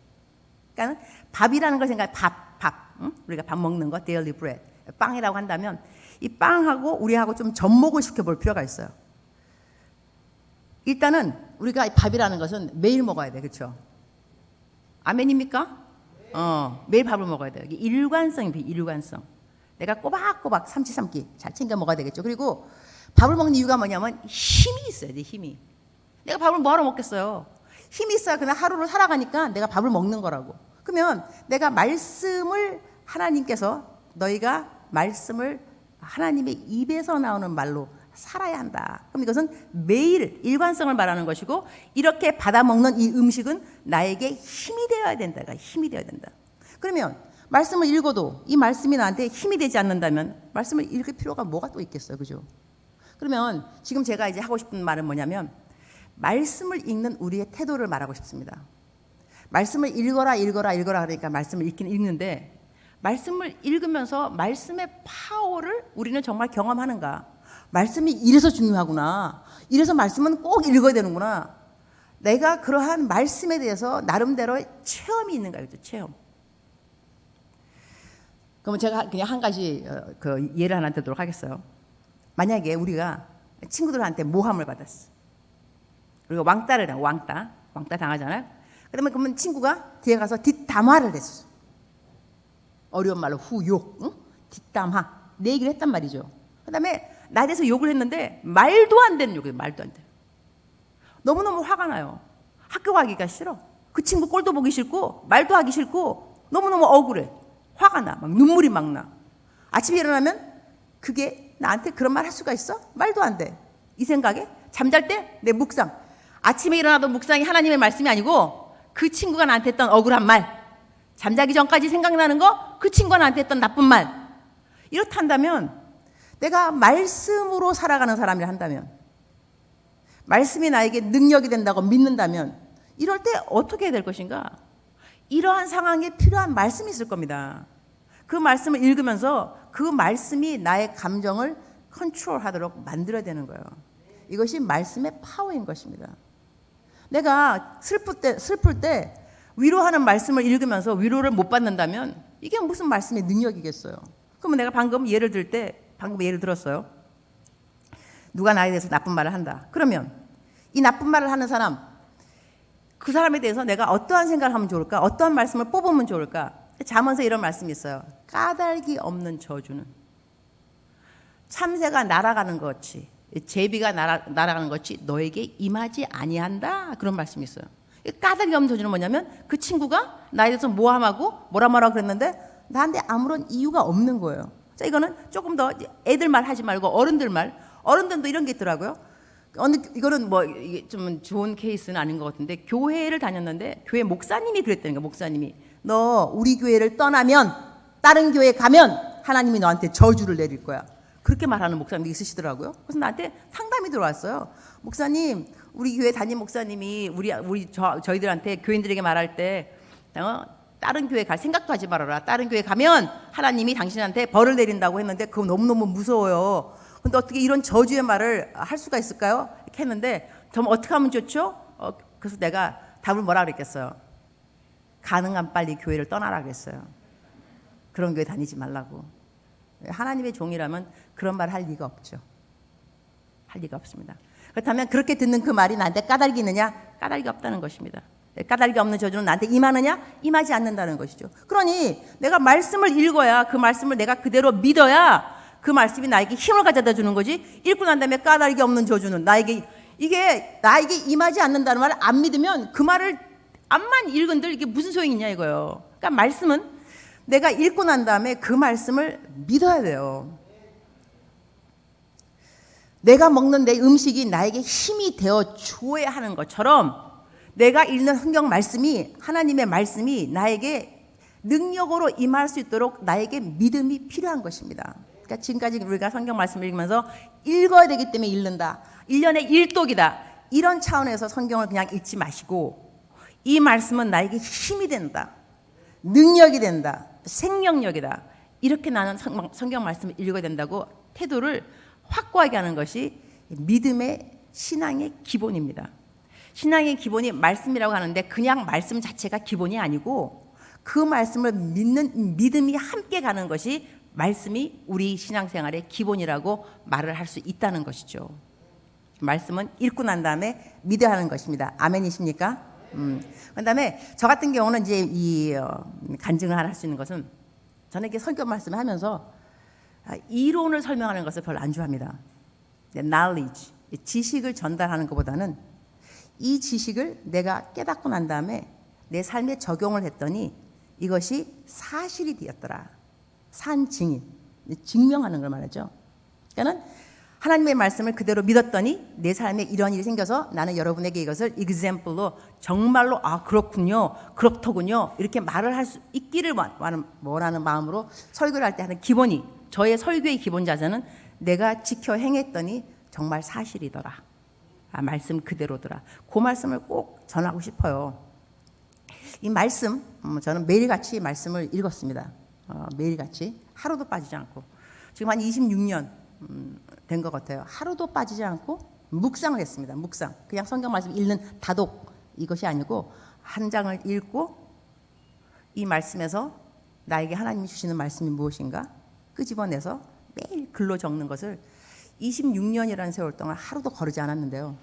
그러니까 밥이라는 걸 생각해. 밥. 응? 우리가 밥 먹는 거, daily bread. 빵이라고 한다면 이 빵하고 우리하고 좀 접목을 시켜볼 필요가 있어요. 일단은 우리가 밥이라는 것은 매일 먹어야 돼. 그렇죠? 아멘입니까? 매일 밥을 먹어야 돼요. 일관성이 일관성. 내가 꼬박꼬박 삼키삼키 잘 챙겨 먹어야 되겠죠. 그리고 밥을 먹는 이유가 뭐냐면 힘이 있어야 돼. 힘이. 내가 밥을 뭐하러 먹겠어요. 힘이 있어야 그냥 하루를 살아가니까 내가 밥을 먹는 거라고. 그러면 내가 말씀을 하나님께서 너희가 말씀을 하나님의 입에서 나오는 말로 살아야 한다. 그럼 이것은 매일 일관성을 말하는 것이고 이렇게 받아먹는 이 음식은 나에게 힘이 되어야 된다. 힘이 되어야 된다. 그러면 말씀을 읽어도 이 말씀이 나한테 힘이 되지 않는다면 말씀을 읽을 필요가 뭐가 또 있겠어요. 그죠? 그러면 지금 제가 이제 하고 싶은 말은 뭐냐면 말씀을 읽는 우리의 태도를 말하고 싶습니다. 말씀을 읽어라 그러니까 말씀을 읽긴 읽는데 말씀을 읽으면서 말씀의 파워를 우리는 정말 경험하는가? 말씀이 이래서 중요하구나. 이래서 말씀은 꼭 읽어야 되는구나. 내가 그러한 말씀에 대해서 나름대로의 체험이 있는가? 그죠? 체험. 그러면 제가 그냥 한 가지 그 예를 하나 들도록 하겠어요. 만약에 우리가 친구들한테 모함을 받았어. 우리가 왕따를 해. 왕따 당하잖아요. 그러면 친구가 뒤에 가서 뒷담화를 했어. 어려운 말로 후욕, 응? 뒷담화 내 얘기를 했단 말이죠. 그다음에 나에 대해서 욕을 했는데 말도 안 되는 욕이에요. 말도 안 돼. 너무너무 화가 나요. 학교 가기가 싫어. 그 친구 꼴도 보기 싫고 말도 하기 싫고 너무너무 억울해. 화가 나. 막 눈물이 막 나. 아침에 일어나면 그게 나한테 그런 말 할 수가 있어? 말도 안 돼. 이 생각에 잠잘 때 내 묵상. 아침에 일어나도 묵상이 하나님의 말씀이 아니고 그 친구가 나한테 했던 억울한 말. 잠자기 전까지 생각나는 거 그 친구가 나한테 했던 나쁜 말. 이렇단다면 내가 말씀으로 살아가는 사람이라 한다면 말씀이 나에게 능력이 된다고 믿는다면 이럴 때 어떻게 해야 될 것인가? 이러한 상황에 필요한 말씀이 있을 겁니다. 그 말씀을 읽으면서 그 말씀이 나의 감정을 컨트롤하도록 만들어야 되는 거예요. 이것이 말씀의 파워인 것입니다. 내가 슬플 때 위로하는 말씀을 읽으면서 위로를 못 받는다면 이게 무슨 말씀의 능력이겠어요. 그러면 내가 방금 예를 들었어요. 누가 나에 대해서 나쁜 말을 한다. 그러면 이 나쁜 말을 하는 사람, 그 사람에 대해서 내가 어떠한 생각을 하면 좋을까? 어떠한 말씀을 뽑으면 좋을까? 잠언서 이런 말씀이 있어요. 까닭이 없는 저주는 참새가 날아가는 것 같이 제비가 날아가는 것 같이 너에게 임하지 아니한다. 그런 말씀이 있어요. 까닭이 없는 저주는 뭐냐면 그 친구가 나에 대해서 모함하고 뭐라 그랬는데 나한테 아무런 이유가 없는 거예요. 자, 이거는 조금 더 애들 말 하지 말고 어른들 말. 어른들도 이런 게 있더라고요. 이거는 뭐 이게 좀 좋은 케이스는 아닌 것 같은데 교회를 다녔는데 교회 목사님이 그랬다는 거야. 목사님이 너 우리 교회를 떠나면 다른 교회 가면 하나님이 너한테 저주를 내릴 거야. 그렇게 말하는 목사님이 있으시더라고요. 그래서 나한테 상담이 들어왔어요. 목사님, 우리 교회 담임 목사님이 저희들한테 교인들에게 말할 때 다른 교회 갈 생각도 하지 말아라. 다른 교회 가면 하나님이 당신한테 벌을 내린다고 했는데 그거 너무너무 무서워요. 근데 어떻게 이런 저주의 말을 할 수가 있을까요? 이렇게 했는데 좀 어떻게 하면 좋죠? 그래서 내가 답을 뭐라 그랬겠어요? 가능한 빨리 교회를 떠나라 그랬어요. 그런 교회 다니지 말라고. 하나님의 종이라면 그런 말 할 리가 없죠. 할 리가 없습니다. 그렇다면 그렇게 듣는 그 말이 나한테 까닭이 있느냐? 까닭이 없다는 것입니다. 까닭이 없는 저주는 나한테 임하느냐? 임하지 않는다는 것이죠. 그러니 내가 말씀을 읽어야, 그 말씀을 내가 그대로 믿어야 그 말씀이 나에게 힘을 가져다 주는 거지. 읽고 난 다음에 까닭이 없는 저주는 나에게 임하지 않는다는 말을 안 믿으면 그 말을 암만 읽은들 이게 무슨 소용이 있냐 이거예요. 그러니까 말씀은 내가 읽고 난 다음에 그 말씀을 믿어야 돼요. 내가 먹는 내 음식이 나에게 힘이 되어 줘야 하는 것처럼 내가 읽는 성경 말씀이, 하나님의 말씀이 나에게 능력으로 임할 수 있도록 나에게 믿음이 필요한 것입니다. 그러니까 지금까지 우리가 성경 말씀을 읽으면서 읽어야 되기 때문에 읽는다, 1년에 1독이다, 이런 차원에서 성경을 그냥 읽지 마시고 이 말씀은 나에게 힘이 된다, 능력이 된다, 생명력이다, 이렇게 나는 성경 말씀을 읽어야 된다고 태도를 확고하게 하는 것이 믿음의 신앙의 기본입니다. 신앙의 기본이 말씀이라고 하는데 그냥 말씀 자체가 기본이 아니고 그 말씀을 믿는 믿음이 함께 가는 것이 말씀이 우리 신앙생활의 기본이라고 말을 할 수 있다는 것이죠. 말씀은 읽고 난 다음에 믿어야 하는 것입니다. 아멘이십니까? 그다음에 저 같은 경우는 이제 이 간증을 할 수 있는 것은 저는 이렇게 성경 말씀을 하면서 이론을 설명하는 것을 별로 안 좋아합니다. knowledge, 지식을 전달하는 것보다는 이 지식을 내가 깨닫고 난 다음에 내 삶에 적용을 했더니 이것이 사실이 되었더라. 산 증인, 증명하는 걸 말하죠. 그러니까 하나님의 말씀을 그대로 믿었더니 내 삶에 이런 일이 생겨서 나는 여러분에게 이것을 example로 정말로 그렇군요, 그렇더군요, 이렇게 말을 할 수 있기를 원하는 마음으로 설교를 할 때 하는 기본이, 저의 설교의 기본 자세는 내가 지켜 행했더니 정말 사실이더라, 말씀 그대로더라. 그 말씀을 꼭 전하고 싶어요. 이 말씀, 저는 매일같이 말씀을 읽었습니다. 매일같이 하루도 빠지지 않고 지금 한 26년 된 것 같아요. 하루도 빠지지 않고 묵상을 했습니다. 묵상, 그냥 성경 말씀 읽는 다독, 이것이 아니고 한 장을 읽고 이 말씀에서 나에게 하나님이 주시는 말씀이 무엇인가 끄집어내서 매일 글로 적는 것을 26년이라는 세월 동안 하루도 거르지 않았는데요.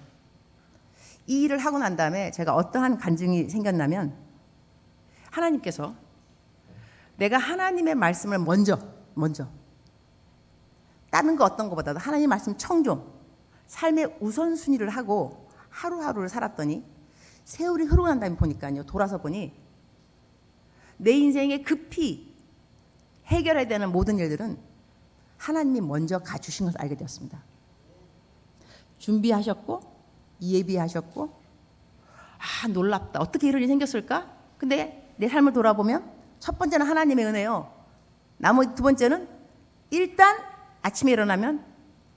이 일을 하고 난 다음에 제가 어떠한 간증이 생겼냐면, 하나님께서 내가 하나님의 말씀을 먼저 다른 거 어떤 것보다도 하나님 말씀 청종, 삶의 우선순위를 하고 하루하루를 살았더니 세월이 흐르고 난 다음에 보니까요, 돌아서 보니 내 인생에 급히 해결해야 되는 모든 일들은 하나님이 먼저 가주신 것을 알게 되었습니다. 준비하셨고 예비하셨고, 놀랍다, 어떻게 이런 일이 생겼을까? 근데 내 삶을 돌아보면 첫 번째는 하나님의 은혜요, 나머지 두 번째는 일단 아침에 일어나면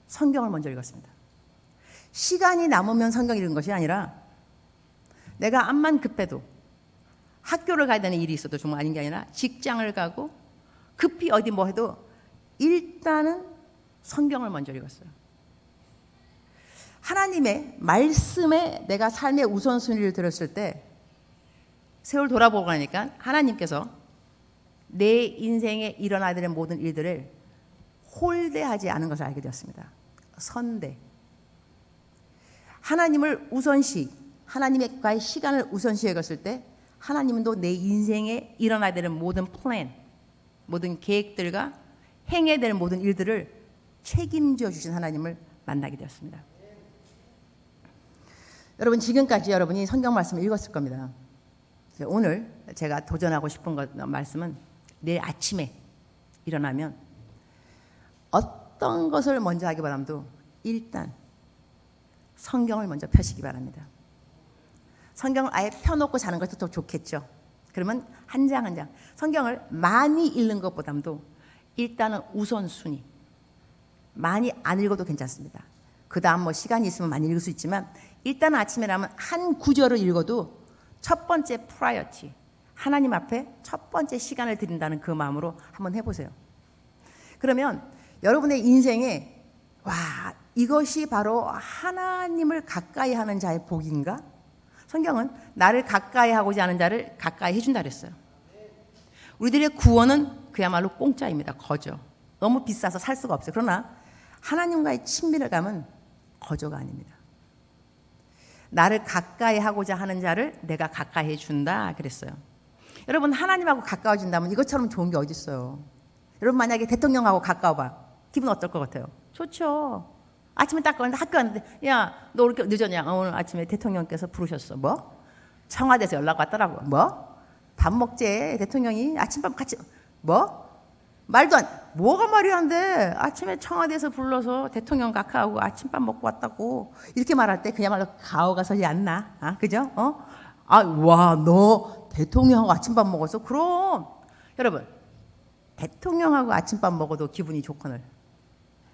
성경을 먼저 읽었습니다. 시간이 남으면 성경 읽은 것이 아니라 내가 암만 급해도, 학교를 가야 되는 일이 있어도 정말 아닌 게 아니라 직장을 가고 급히 어디 뭐 해도 일단은 성경을 먼저 읽었어요. 하나님의 말씀에 내가 삶의 우선순위를 들었을 때 세월 돌아보고 나니까 하나님께서 내 인생에 일어나야 되는 모든 일들을 홀대하지 않은 것을 알게 되었습니다. 선대. 하나님을 우선시, 하나님과의 시간을 우선시 여겼을 때 하나님은 또 내 인생에 일어나야 되는 모든 플랜, 모든 계획들과 행해야 되는 모든 일들을 책임져 주신 하나님을 만나게 되었습니다. 여러분, 지금까지 여러분이 성경 말씀을 읽었을 겁니다. 오늘 제가 도전하고 싶은 말씀은 내일 아침에 일어나면 어떤 것을 먼저 하기 바람도 일단 성경을 먼저 펴시기 바랍니다. 성경을 아예 펴놓고 자는 것도 더 좋겠죠. 그러면 한 장 한 장 성경을 많이 읽는 것보다도 일단은 우선순위, 많이 안 읽어도 괜찮습니다. 그 다음 뭐 시간이 있으면 많이 읽을 수 있지만 일단 아침에 나면 한 구절을 읽어도 첫 번째 프라이어티, 하나님 앞에 첫 번째 시간을 드린다는 그 마음으로 한번 해보세요. 그러면 여러분의 인생에 이것이 바로 하나님을 가까이 하는 자의 복인가? 성경은 나를 가까이 하고자 하는 자를 가까이 해준다 그랬어요. 우리들의 구원은 그야말로 공짜입니다. 거저. 너무 비싸서 살 수가 없어요. 그러나 하나님과의 친밀감은 거저가 아닙니다. 나를 가까이 하고자 하는 자를 내가 가까이 해준다 그랬어요. 여러분 하나님하고 가까워진다면 이것처럼 좋은 게 어디 있어요? 여러분 만약에 대통령하고 가까워봐. 기분 어떨 것 같아요? 좋죠. 아침에 딱 갔는데 학교 왔는데 야 너 왜 이렇게 늦었냐? 오늘 아침에 대통령께서 부르셨어. 뭐? 청와대에서 연락 왔더라고. 뭐? 밥 먹재. 대통령이 아침밥 같이 뭐? 말도 안 뭐가 말이 안 돼. 아침에 청와대에서 불러서 대통령 각하하고 아침밥 먹고 왔다고 이렇게 말할 때 그야말로 가오가 서지 않나? 아 그죠? 와 너 대통령하고 아침밥 먹었어? 그럼 여러분 대통령하고 아침밥 먹어도 기분이 좋거늘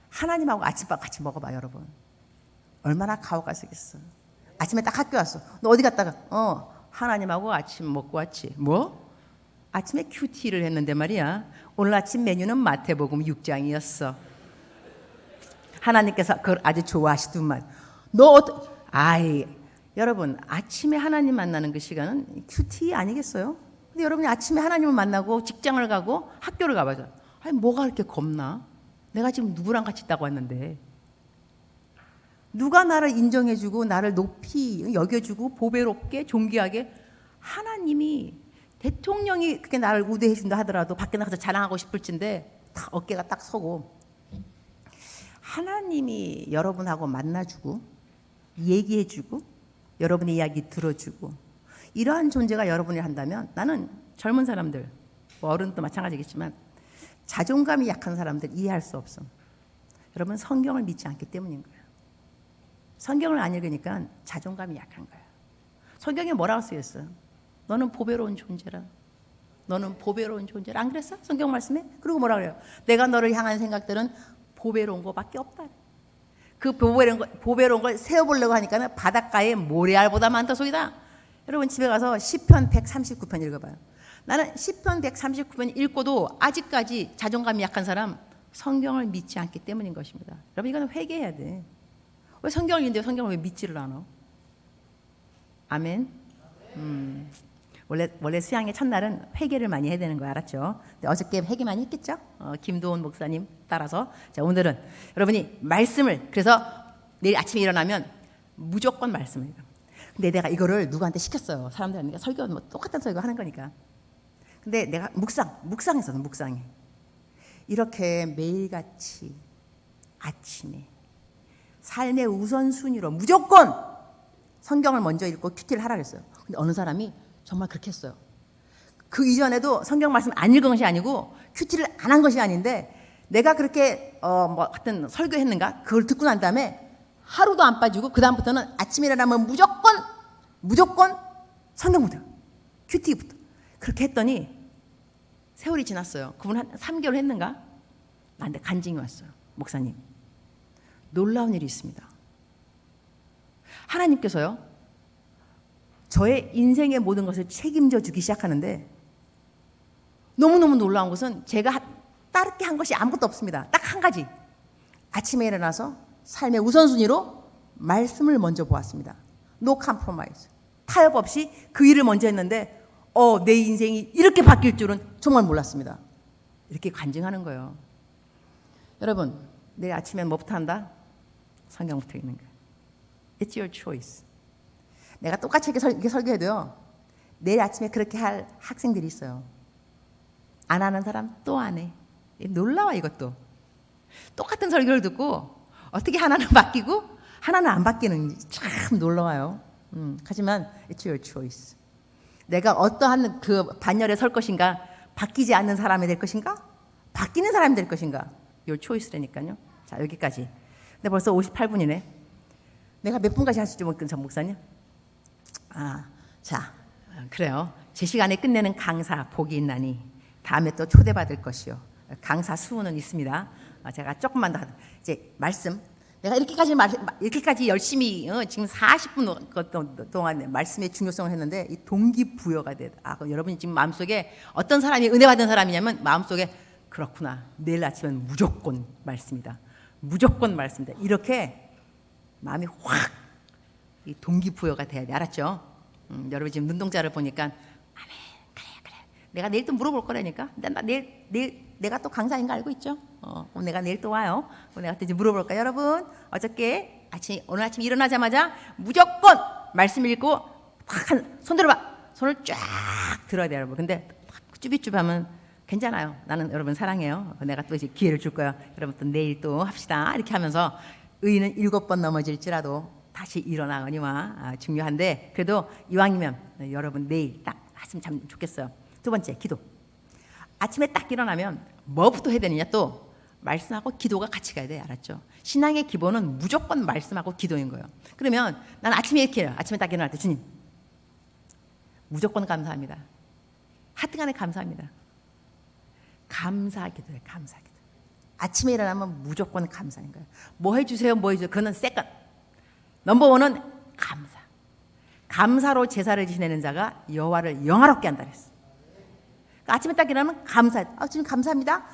하나님하고 아침밥 같이 먹어봐 여러분. 얼마나 가오가 쓰겠어. 아침에 딱 학교 왔어. 너 어디 갔다가? 하나님하고 아침 먹고 왔지. 뭐? 아침에 큐티를 했는데 말이야. 오늘 아침 메뉴는 마태복음 6장이었어. 하나님께서 그걸 아주 좋아하시더만. 여러분 아침에 하나님 만나는 그 시간은 큐티 아니겠어요? 근데 여러분이 아침에 하나님을 만나고 직장을 가고 학교를 가봐서 뭐가 그렇게 겁나? 내가 지금 누구랑 같이 있다고 왔는데 누가 나를 인정해주고 나를 높이 여겨주고 보배롭게 존귀하게 하나님이 대통령이 그렇게 나를 우대해준다 하더라도 밖에 나가서 자랑하고 싶을진데 다 어깨가 딱 서고 하나님이 여러분하고 만나주고 얘기해주고 여러분의 이야기 들어주고 이러한 존재가 여러분이 한다면 나는 젊은 사람들 어른도 마찬가지겠지만 자존감이 약한 사람들 이해할 수 없어. 여러분 성경을 믿지 않기 때문인 거예요. 성경을 안 읽으니까 자존감이 약한 거예요. 성경에 뭐라고 쓰였어요? 너는 보배로운 존재라. 너는 보배로운 존재라. 안 그랬어? 성경 말씀에? 그리고 뭐라 그래요? 내가 너를 향한 생각들은 보배로운 것밖에 없다. 그 보배로운 걸 세어보려고 하니까는 바닷가에 모래알보다 많다 소리다. 여러분 집에 가서 시편 139편 읽어봐요. 나는 시편 139편 읽고도 아직까지 자존감이 약한 사람 성경을 믿지 않기 때문인 것입니다. 여러분 이거는 회개해야 돼. 왜 성경을 읽는데 성경을 왜 믿지를 않아? 아멘. 원래 수양의 첫날은 회개를 많이 해야 되는 거 알았죠? 근데 어저께 회개 많이 했겠죠? 김도원 목사님 따라서. 자 오늘은 여러분이 말씀을 그래서 내일 아침에 일어나면 무조건 말씀을 읽어. 근데 내가 이거를 누구한테 시켰어요. 사람들한테 설교 뭐 똑같은 설교 하는 거니까. 근데 내가 묵상했어. 묵상해. 이렇게 매일같이 아침에 삶의 우선순위로 무조건 성경을 먼저 읽고 큐티를 하라 그랬어요. 근데 어느 사람이 정말 그렇게 했어요. 그 이전에도 성경 말씀 안 읽은 것이 아니고 큐티를 안 한 것이 아닌데 내가 그렇게 하여튼 설교했는가 그걸 듣고 난 다음에 하루도 안 빠지고 그 다음부터는 아침에 일어나면 무조건 성경부터 큐티부터 그렇게 했더니 세월이 지났어요. 그분 한 3개월 했는가? 나한테 간증이 왔어요. 목사님 놀라운 일이 있습니다. 하나님께서요 저의 인생의 모든 것을 책임져 주기 시작하는데 너무너무 놀라운 것은 제가 따르게 한 것이 아무것도 없습니다. 딱 한 가지. 아침에 일어나서 삶의 우선순위로 말씀을 먼저 보았습니다. No compromise. 타협 없이 그 일을 먼저 했는데 내 인생이 이렇게 바뀔 줄은 정말 몰랐습니다. 이렇게 간증하는 거예요. 여러분 내일 아침에 뭐부터 한다? 성경부터 읽는 거예요. It's your choice. 내가 똑같이 이렇게 설교해도요 내일 아침에 그렇게 할 학생들이 있어요. 안 하는 사람 또 안 해. 놀라워 이것도. 똑같은 설교를 듣고 어떻게 하나는 바뀌고 하나는 안 바뀌는지 참 놀라워요. 하지만 it's your choice. 내가 어떠한 그 반열에 설 것인가 바뀌지 않는 사람이 될 것인가 바뀌는 사람이 될 것인가 your choice라니까요. 자 여기까지. 근데 벌써 58분이네. 내가 몇 분까지 할 수 있지 전 목사님? 자 그래요. 제 시간에 끝내는 강사 복이 있나니 다음에 또 초대받을 것이요. 강사 수는 있습니다. 제가 조금만 더 이제 말씀 내가 이렇게까지 열심히 지금 40분 동안 말씀의 중요성을 했는데 이 동기부여가 돼. 그럼 여러분이 지금 마음속에 어떤 사람이 은혜 받은 사람이냐면 마음속에 그렇구나. 내일 아침은 무조건 말씀이다. 무조건 말씀이다. 이렇게 마음이 확 이 동기부여가 돼야 돼. 알았죠? 여러분 지금 눈동자를 보니까 아멘 그래 내가 내일 또 물어볼 거라니까. 내일 내가 또 강사인 거 알고 있죠? 내가 내일 또 와요. 내가 또 이제 물어볼까 여러분? 어저께 오늘 아침 일어나자마자 무조건 말씀 읽고 손 들어봐. 손을 쫙 들어야 돼요, 여러분. 근데 쭈비쭈비하면 괜찮아요. 나는 여러분 사랑해요. 내가 또 이제 기회를 줄 거야. 여러분 또 내일 또 합시다. 이렇게 하면서 의인은 7번 넘어질지라도 다시 일어나거니와 중요한데 그래도 이왕이면 여러분 내일 딱 하시면 참 좋겠어요. 두 번째, 기도. 아침에 딱 일어나면 뭐부터 해야 되느냐? 또 말씀하고 기도가 같이 가야 돼. 알았죠? 신앙의 기본은 무조건 말씀하고 기도인 거예요. 그러면 난 아침에 이렇게 해요. 아침에 딱 일어날 때 주님 무조건 감사합니다. 하여튼간에 감사합니다. 감사기도예요. 감사기도. 아침에 일어나면 무조건 감사인 거예요. 뭐 해주세요, 뭐 해주세요. 그거는 세컨. 넘버원은 감사. 감사로 제사를 지내는 자가 여호와를 영화롭게 한다 그랬어. 그러니까 아침에 딱 일어나면 감사. 지금 감사합니다.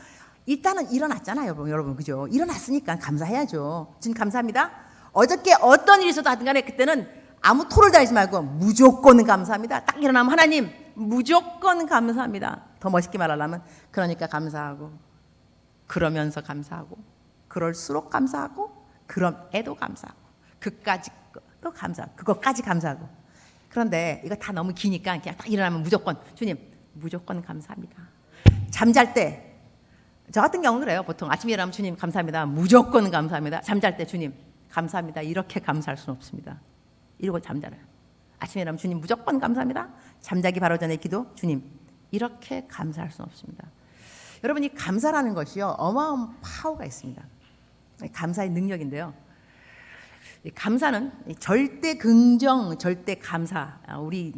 일단은 일어났잖아요, 여러분. 그죠? 일어났으니까 감사해야죠. 지금 감사합니다. 어저께 어떤 일이 있어도 하든 간에 그때는 아무 토를 달지 말고 무조건 감사합니다. 딱 일어나면 하나님 무조건 감사합니다. 더 멋있게 말하려면 그러니까 감사하고 그러면서 감사하고 그럴수록 감사하고 그럼에도 감사하고 그까지 또 감사하고 그것까지 감사하고. 그런데 이거 다 너무 기니까 그냥 딱 일어나면 무조건 주님 무조건 감사합니다. 잠잘 때 저 같은 경우는 그래요. 보통 아침에 일어나면 주님 감사합니다. 무조건 감사합니다. 잠잘 때 주님 감사합니다. 이렇게 감사할 수는 없습니다. 이러고 잠자라요. 아침에 일어나면 주님 무조건 감사합니다. 잠자기 바로 전에 기도 주님 이렇게 감사할 수는 없습니다. 여러분 이 감사라는 것이요 어마어마한 파워가 있습니다. 감사의 능력인데요. 감사는 절대 긍정, 절대 감사.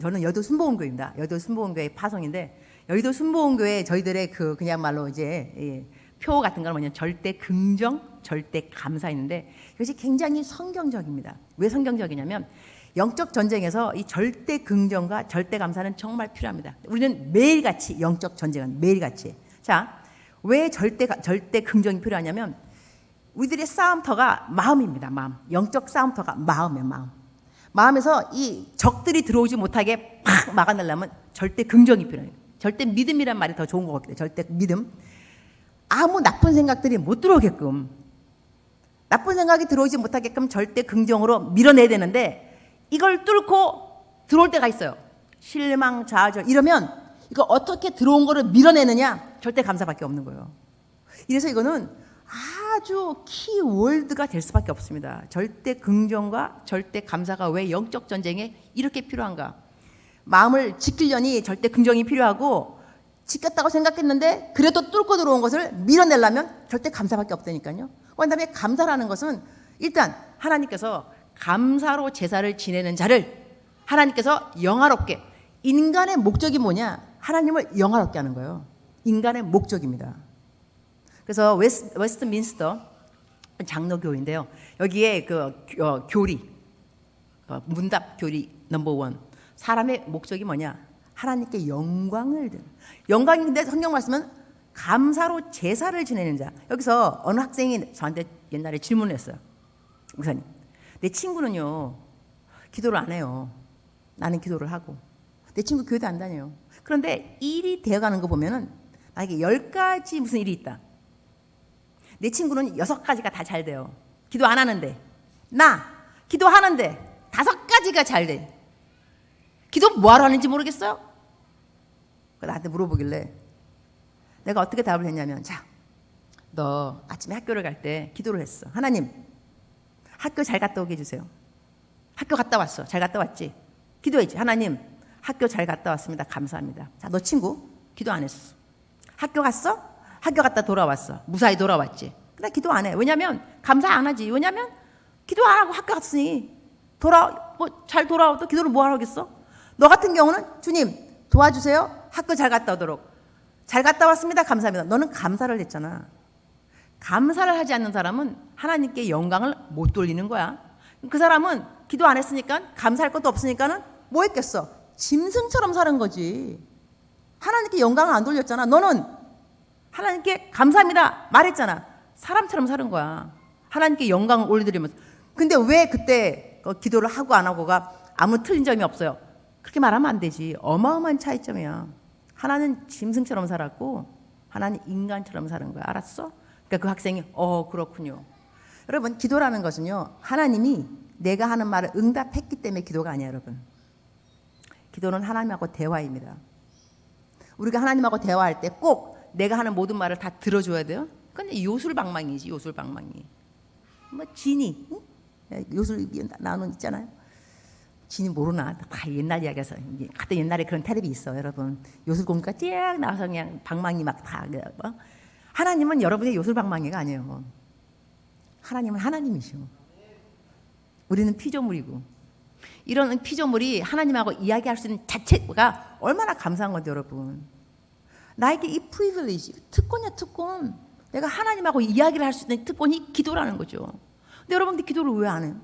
저는 여의도 순복음교회입니다. 여의도 순복음교회 파송인데 여의도 순복음교회 저희들의 그냥말로 이제 표 같은 건 뭐냐면 절대 긍정, 절대 감사 있는데 이것이 굉장히 성경적입니다. 왜 성경적이냐면 영적 전쟁에서 이 절대 긍정과 절대 감사는 정말 필요합니다. 우리는 매일같이 영적 전쟁은 매일같이. 자, 왜 절대 긍정이 필요하냐면 우리들의 싸움터가 마음입니다. 마음. 영적 싸움터가 마음이에요. 마음. 마음에서 이 적들이 들어오지 못하게 팍 막아내려면 절대 긍정이 필요해요. 절대 믿음이란 말이 더 좋은 것 같아요. 절대 믿음. 아무 나쁜 생각들이 못 들어오게끔 나쁜 생각이 들어오지 못하게끔 절대 긍정으로 밀어내야 되는데 이걸 뚫고 들어올 때가 있어요. 실망, 좌절 이러면 이거 어떻게 들어온 거를 밀어내느냐? 절대 감사밖에 없는 거예요. 이래서 이거는 아주 키워드가 될 수밖에 없습니다. 절대 긍정과 절대 감사가 왜 영적 전쟁에 이렇게 필요한가? 마음을 지키려니 절대 긍정이 필요하고 지켰다고 생각했는데 그래도 뚫고 들어온 것을 밀어내려면 절대 감사밖에 없다니까요. 그다음에 감사라는 것은 일단 하나님께서 감사로 제사를 지내는 자를 하나님께서 영화롭게 인간의 목적이 뭐냐? 하나님을 영화롭게 하는 거예요. 인간의 목적입니다. 그래서 웨스트민스터 장로교인데요. 여기에 교리 문답 교리 넘버 1 사람의 목적이 뭐냐? 하나님께 영광을 드는 영광인데 성경 말씀은 감사로 제사를 지내는 자. 여기서 어느 학생이 저한테 옛날에 질문을 했어요. 목사님, 내 친구는요 기도를 안 해요. 나는 기도를 하고 내 친구 교회도 안 다녀요. 그런데 일이 되어가는 거 보면은 만약에 10가지 무슨 일이 있다. 내 친구는 6가지가 다 잘 돼요. 기도 안 하는데 나 기도하는데 5가지가 잘 돼. 기도 뭐하러 하는지 모르겠어요? 나한테 물어보길래 내가 어떻게 답을 했냐면 자, 너 아침에 학교를 갈 때 기도를 했어. 하나님 학교 잘 갔다 오게 해주세요. 학교 갔다 왔어. 잘 갔다 왔지? 기도했지. 하나님 학교 잘 갔다 왔습니다. 감사합니다. 자, 너 친구 기도 안 했어. 학교 갔어? 학교 갔다 돌아왔어. 무사히 돌아왔지. 근데 기도 안 해. 왜냐면 감사 안 하지. 왜냐면 기도 안 하고 학교 갔으니 잘 돌아와도 기도를 뭐 하러 하겠어? 너 같은 경우는 주님 도와주세요. 학교 잘 갔다 오도록. 잘 갔다 왔습니다. 감사합니다. 너는 감사를 했잖아. 감사를 하지 않는 사람은 하나님께 영광을 못 돌리는 거야. 그 사람은 기도 안 했으니까 감사할 것도 없으니까는 뭐 했겠어? 짐승처럼 사는 거지. 하나님께 영광을 안 돌렸잖아. 너는 하나님께 감사합니다 말했잖아. 사람처럼 사는 거야. 하나님께 영광을 올려드리면서. 근데 왜 그때 기도를 하고 안 하고가 아무 틀린 점이 없어요? 그렇게 말하면 안 되지. 어마어마한 차이점이야. 하나는 짐승처럼 살았고 하나는 인간처럼 사는 거야. 알았어? 그러니까 그 학생이 그렇군요. 여러분, 기도라는 것은요, 하나님이 내가 하는 말을 응답했기 때문에 기도가 아니에요, 여러분. 기도는 하나님하고 대화입니다. 우리가 하나님하고 대화할 때 꼭 내가 하는 모든 말을 다 들어줘야 돼요. 근데 요술방망이지, 요술방망이. 뭐 진이, 응? 요술 나누는 있잖아요. 진이 모르나? 다 옛날 이야기라서. 그때 옛날에 그런 텔레비 있어, 여러분. 요술 공주가 쫙 나와서 그냥 방망이 막 다. 뭐. 하나님은 여러분의 요술 방망이가 아니에요. 하나님은 하나님이시오. 우리는 피조물이고. 이런 피조물이 하나님하고 이야기할 수 있는 자체가 얼마나 감사한 건데, 여러분. 나에게 이 프리빌리지, 특권이야, 특권. 내가 하나님하고 이야기를 할 수 있는 특권이 기도라는 거죠. 근데 여러분들 기도를 왜 안 해요?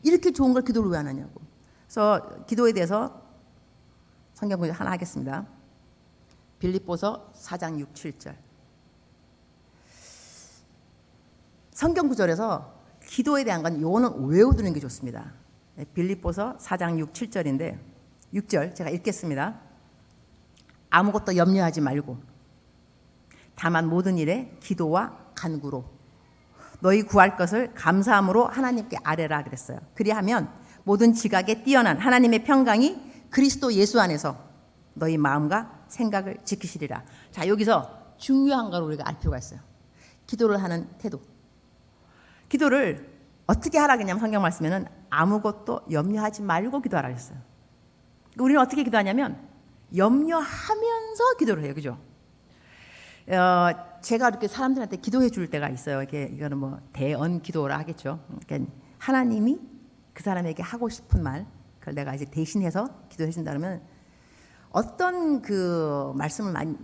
이렇게 좋은 걸 기도를 왜 안 하냐고. 그래서 기도에 대해서 성경 구절 하나 하겠습니다. 빌립보서 4장 6, 7절. 성경 구절에서 기도에 대한 건 요거는 외워두는 게 좋습니다. 빌립보서 4장 6, 7절인데 6절 제가 읽겠습니다. 아무것도 염려하지 말고 다만 모든 일에 기도와 간구로 너희 구할 것을 감사함으로 하나님께 아뢰라 그랬어요. 그리하면 모든 지각에 뛰어난 하나님의 평강이 그리스도 예수 안에서 너희 마음과 생각을 지키시리라. 자, 여기서 중요한 걸 우리가 알 필요가 있어요. 기도를 하는 태도. 기도를 어떻게 하라 그러냐면 성경 말씀에는 아무것도 염려하지 말고 기도하라 했어요. 우리는 어떻게 기도하냐면 염려하면서 기도를 해요. 그죠? 제가 이렇게 사람들한테 기도해 줄 때가 있어요. 이거는 뭐 대언 기도라 하겠죠. 그러니까 하나님이 그 사람에게 하고 싶은 말, 그걸 내가 이제 대신해서 기도해 준다 그러면 어떤 그 말씀을 많이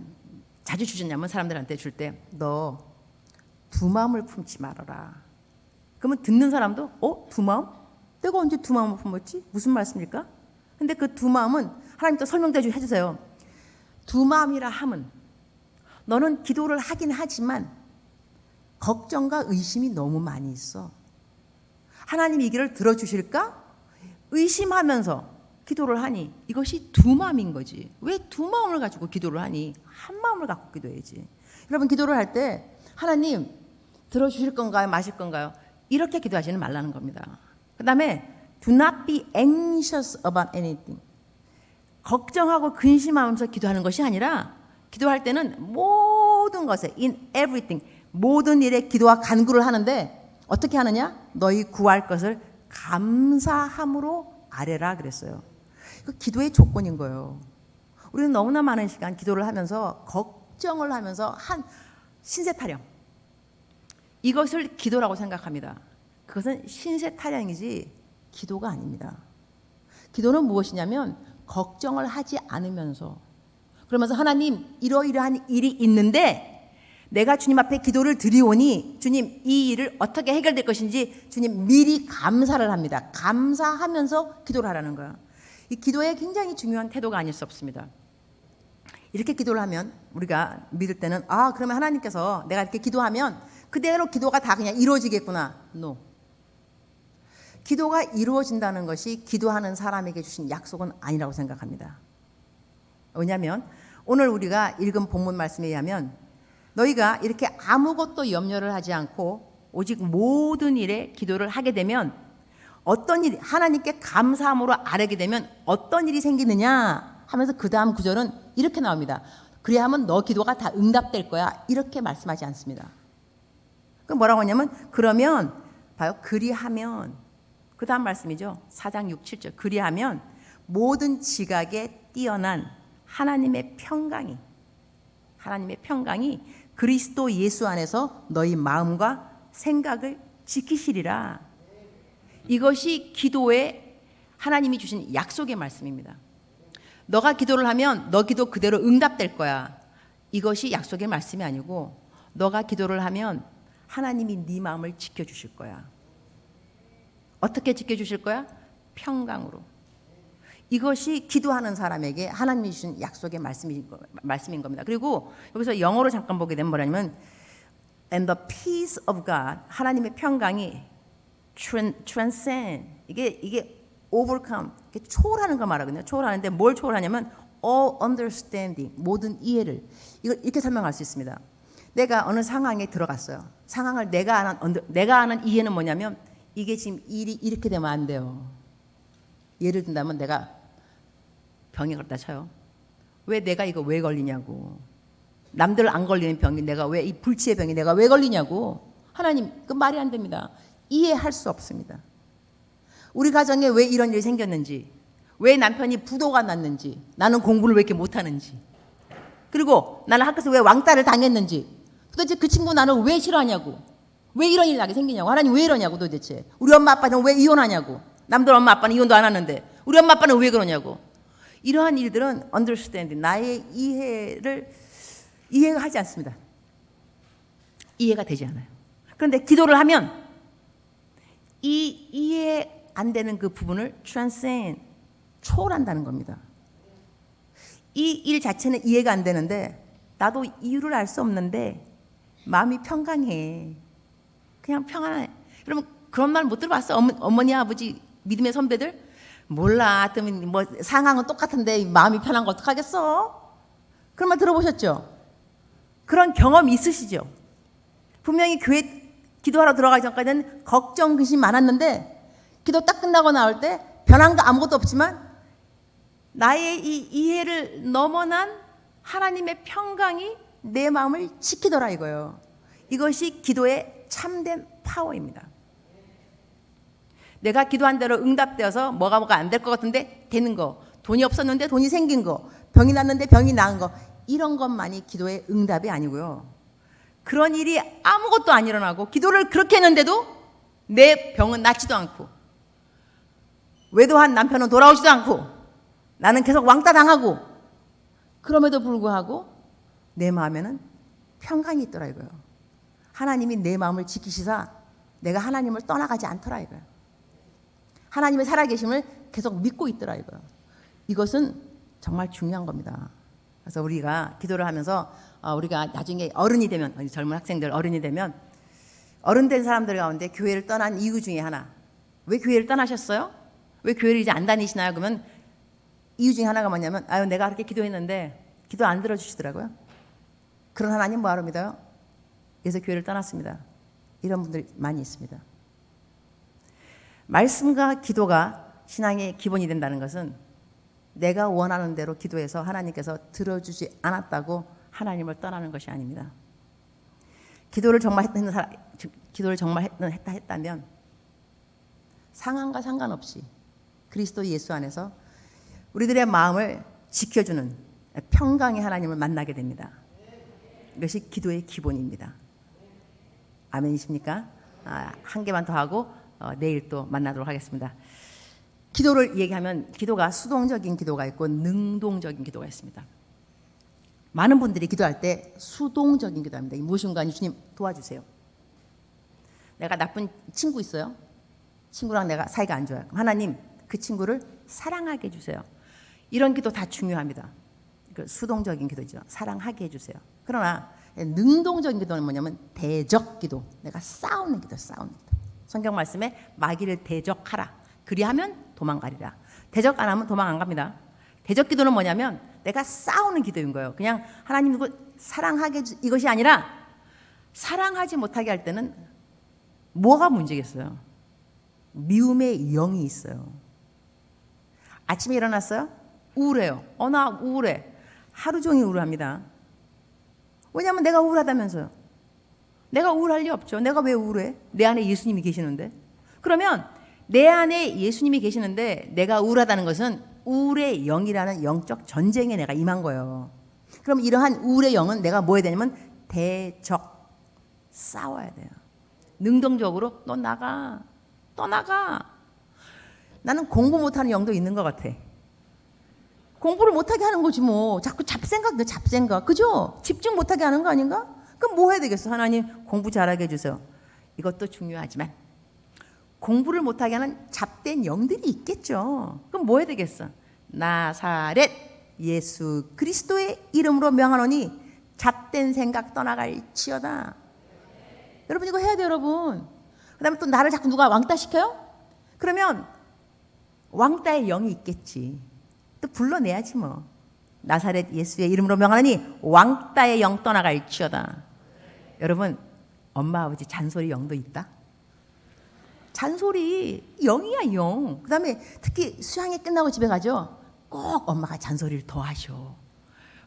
자주 주셨냐면 사람들한테 줄 때 너 두 마음을 품지 말아라. 그러면 듣는 사람도 두 마음? 내가 언제 두 마음을 품었지? 무슨 말씀일까? 근데 그 두 마음은 하나님 또 설명해 주세요. 두 마음이라 함은 너는 기도를 하긴 하지만 걱정과 의심이 너무 많이 있어. 하나님이 이 길을 들어주실까? 의심하면서 기도를 하니 이것이 두 마음인 거지. 왜 두 마음을 가지고 기도를 하니? 한 마음을 갖고 기도해야지. 여러분 기도를 할 때 하나님 들어주실 건가요? 마실 건가요? 이렇게 기도하지는 말라는 겁니다. 그 다음에 do not be anxious about anything. 걱정하고 근심하면서 기도하는 것이 아니라 기도할 때는 모든 것에 in everything 모든 일에 기도와 간구를 하는데 어떻게 하느냐? 너희 구할 것을 감사함으로 아뢰라 그랬어요. 이거 기도의 조건인 거예요. 우리는 너무나 많은 시간 기도를 하면서 걱정을 하면서 한 신세 타령 이것을 기도라고 생각합니다. 그것은 신세 타령이지 기도가 아닙니다. 기도는 무엇이냐면 걱정을 하지 않으면서 그러면서 하나님 이러이러한 일이 있는데 내가 주님 앞에 기도를 드리오니 주님 이 일을 어떻게 해결될 것인지 주님 미리 감사를 합니다. 감사하면서 기도를 하라는 거야. 이 기도에 굉장히 중요한 태도가 아닐 수 없습니다. 이렇게 기도를 하면 우리가 믿을 때는 그러면 하나님께서 내가 이렇게 기도하면 그대로 기도가 다 그냥 이루어지겠구나. No. 기도가 이루어진다는 것이 기도하는 사람에게 주신 약속은 아니라고 생각합니다. 왜냐하면 오늘 우리가 읽은 본문 말씀에 의하면 너희가 이렇게 아무것도 염려를 하지 않고 오직 모든 일에 기도를 하게 되면 어떤 일이 하나님께 감사함으로 아뢰게 되면 어떤 일이 생기느냐 하면서 그 다음 구절은 이렇게 나옵니다. 그리하면 너 기도가 다 응답될 거야. 이렇게 말씀하지 않습니다. 그럼 뭐라고 하냐면 그러면 봐요. 그리하면 그 다음 말씀이죠. 4장 6, 7절 그리하면 모든 지각에 뛰어난 하나님의 평강이 그리스도 예수 안에서 너희 마음과 생각을 지키시리라. 이것이 기도에 하나님이 주신 약속의 말씀입니다. 너가 기도를 하면 너 기도 그대로 응답될 거야. 이것이 약속의 말씀이 아니고 너가 기도를 하면 하나님이 네 마음을 지켜주실 거야. 어떻게 지켜주실 거야? 평강으로. 이것이 기도하는 사람에게 하나님이 주신 약속의 말씀인 겁니다. 그리고 여기서 영어로 잠깐 보게 되면 뭐냐면 And the peace of God 하나님의 평강이 transcend 이게 overcome 초월하는 거 말하거든요. 초월하는데 뭘 초월하냐면 all understanding 모든 이해를 이걸 이렇게 설명할 수 있습니다. 내가 어느 상황에 들어갔어요. 상황을 내가 아는 이해는 뭐냐면 이게 지금 일이 이렇게 되면 안 돼요. 예를 든다면 내가 병에 걸렸다 쳐요. 왜 내가 이거 왜 걸리냐고. 남들 안 걸리는 병이 내가 왜 이 불치의 병이 내가 왜 걸리냐고. 하나님 그 말이 안 됩니다. 이해할 수 없습니다. 우리 가정에 왜 이런 일이 생겼는지, 왜 남편이 부도가 났는지, 나는 공부를 왜 이렇게 못하는지, 그리고 나는 학교에서 왜 왕따를 당했는지, 도대체 그 친구 나를 왜 싫어하냐고, 왜 이런 일이 나게 생기냐고, 하나님 왜 이러냐고. 도대체 우리 엄마 아빠는 왜 이혼하냐고, 남들 엄마 아빠는 이혼도 안 하는데 우리 엄마 아빠는 왜 그러냐고. 이러한 일들은 understanding, 나의 이해가 하지 않습니다. 이해가 되지 않아요. 그런데 기도를 하면 이 이해 안 되는 그 부분을 transcend, 초월한다는 겁니다. 이 일 자체는 이해가 안 되는데 나도 이유를 알 수 없는데 마음이 평강해. 그냥 평안해. 여러분 그런 말 못 들어봤어? 어머니 아버지 믿음의 선배들? 몰라. 뭐 상황은 똑같은데 마음이 편한 거 어떡하겠어? 그런 말 들어보셨죠? 그런 경험이 있으시죠? 분명히 교회 기도하러 들어가기 전까지는 걱정, 근심 많았는데 기도 딱 끝나고 나올 때 변한 거 아무것도 없지만 나의 이 이해를 넘어난 하나님의 평강이 내 마음을 지키더라 이거예요. 이것이 기도의 참된 파워입니다. 내가 기도한 대로 응답되어서 뭐가 안 될 것 같은데 되는 거, 돈이 없었는데 돈이 생긴 거, 병이 났는데 병이 나은 거, 이런 것만이 기도의 응답이 아니고요. 그런 일이 아무것도 안 일어나고 기도를 그렇게 했는데도 내 병은 낫지도 않고 외도한 남편은 돌아오지도 않고 나는 계속 왕따 당하고 그럼에도 불구하고 내 마음에는 평강이 있더라 이거예요. 하나님이 내 마음을 지키시사 내가 하나님을 떠나가지 않더라 이거예요. 하나님의 살아계심을 계속 믿고 있더라 이거예요. 이것은 정말 중요한 겁니다. 그래서 우리가 기도를 하면서 우리가 나중에 어른이 되면, 젊은 학생들 어른이 되면 어른 된 사람들 가운데 교회를 떠난 이유 중에 하나, 왜 교회를 떠나셨어요? 왜 교회를 이제 안 다니시나요? 그러면 이유 중에 하나가 뭐냐면 내가 그렇게 기도했는데 기도 안 들어주시더라고요. 그런 하나님 뭐하러 믿어요? 그래서 교회를 떠났습니다. 이런 분들이 많이 있습니다. 말씀과 기도가 신앙의 기본이 된다는 것은 내가 원하는 대로 기도해서 하나님께서 들어주지 않았다고 하나님을 떠나는 것이 아닙니다. 기도를 정말 했다면 상황과 상관없이 그리스도 예수 안에서 우리들의 마음을 지켜주는 평강의 하나님을 만나게 됩니다. 이것이 기도의 기본입니다. 아멘이십니까? 한 개만 더 하고 내일 또 만나도록 하겠습니다. 기도를 얘기하면 기도가 수동적인 기도가 있고 능동적인 기도가 있습니다. 많은 분들이 기도할 때 수동적인 기도합니다. 무엇인가 주님 도와주세요. 내가 나쁜 친구 있어요. 친구랑 내가 사이가 안 좋아요. 그럼 하나님 그 친구를 사랑하게 해주세요. 이런 기도 다 중요합니다. 수동적인 기도죠. 사랑하게 해주세요. 그러나 능동적인 기도는 뭐냐면 대적 기도. 내가 싸우는 기도, 싸우는 기도. 성경 말씀에 마귀를 대적하라. 그리하면 도망가리라. 대적 안 하면 도망 안 갑니다. 대적 기도는 뭐냐면 내가 싸우는 기도인 거예요. 그냥 하나님 이거 사랑하게 이것이 아니라 사랑하지 못하게 할 때는 뭐가 문제겠어요? 미움의 영이 있어요. 아침에 일어났어요? 우울해요. 나 우울해. 하루 종일 우울합니다. 왜냐하면 내가 우울하다면서요. 내가 우울할 리 없죠. 내가 왜 우울해? 내 안에 예수님이 계시는데. 그러면 내 안에 예수님이 계시는데 내가 우울하다는 것은 우울의 영이라는 영적 전쟁에 내가 임한 거예요. 그럼 이러한 우울의 영은 내가 뭐 해야 되냐면 대적, 싸워야 돼요. 능동적으로 너 나가, 떠나가. 나는 공부 못하는 영도 있는 것 같아. 공부를 못하게 하는 거지 뭐. 자꾸 잡생각. 그죠? 집중 못하게 하는 거 아닌가? 그럼 뭐 해야 되겠어? 하나님 공부 잘하게 해주세요. 이것도 중요하지만 공부를 못하게 하는 잡된 영들이 있겠죠. 그럼 뭐 해야 되겠어? 나사렛 예수 그리스도의 이름으로 명하노니 잡된 생각 떠나갈지어다. 여러분 이거 해야 돼요, 여러분. 그 다음에 또 나를 자꾸 누가 왕따시켜요? 그러면 왕따의 영이 있겠지. 또 불러내야지 뭐. 나사렛 예수의 이름으로 명하노니 왕따의 영 떠나갈지어다. 여러분, 엄마 아버지 잔소리 영도 있다? 잔소리 영이야, 영. 그 다음에 특히 수양회 끝나고 집에 가죠. 꼭 엄마가 잔소리를 더 하셔.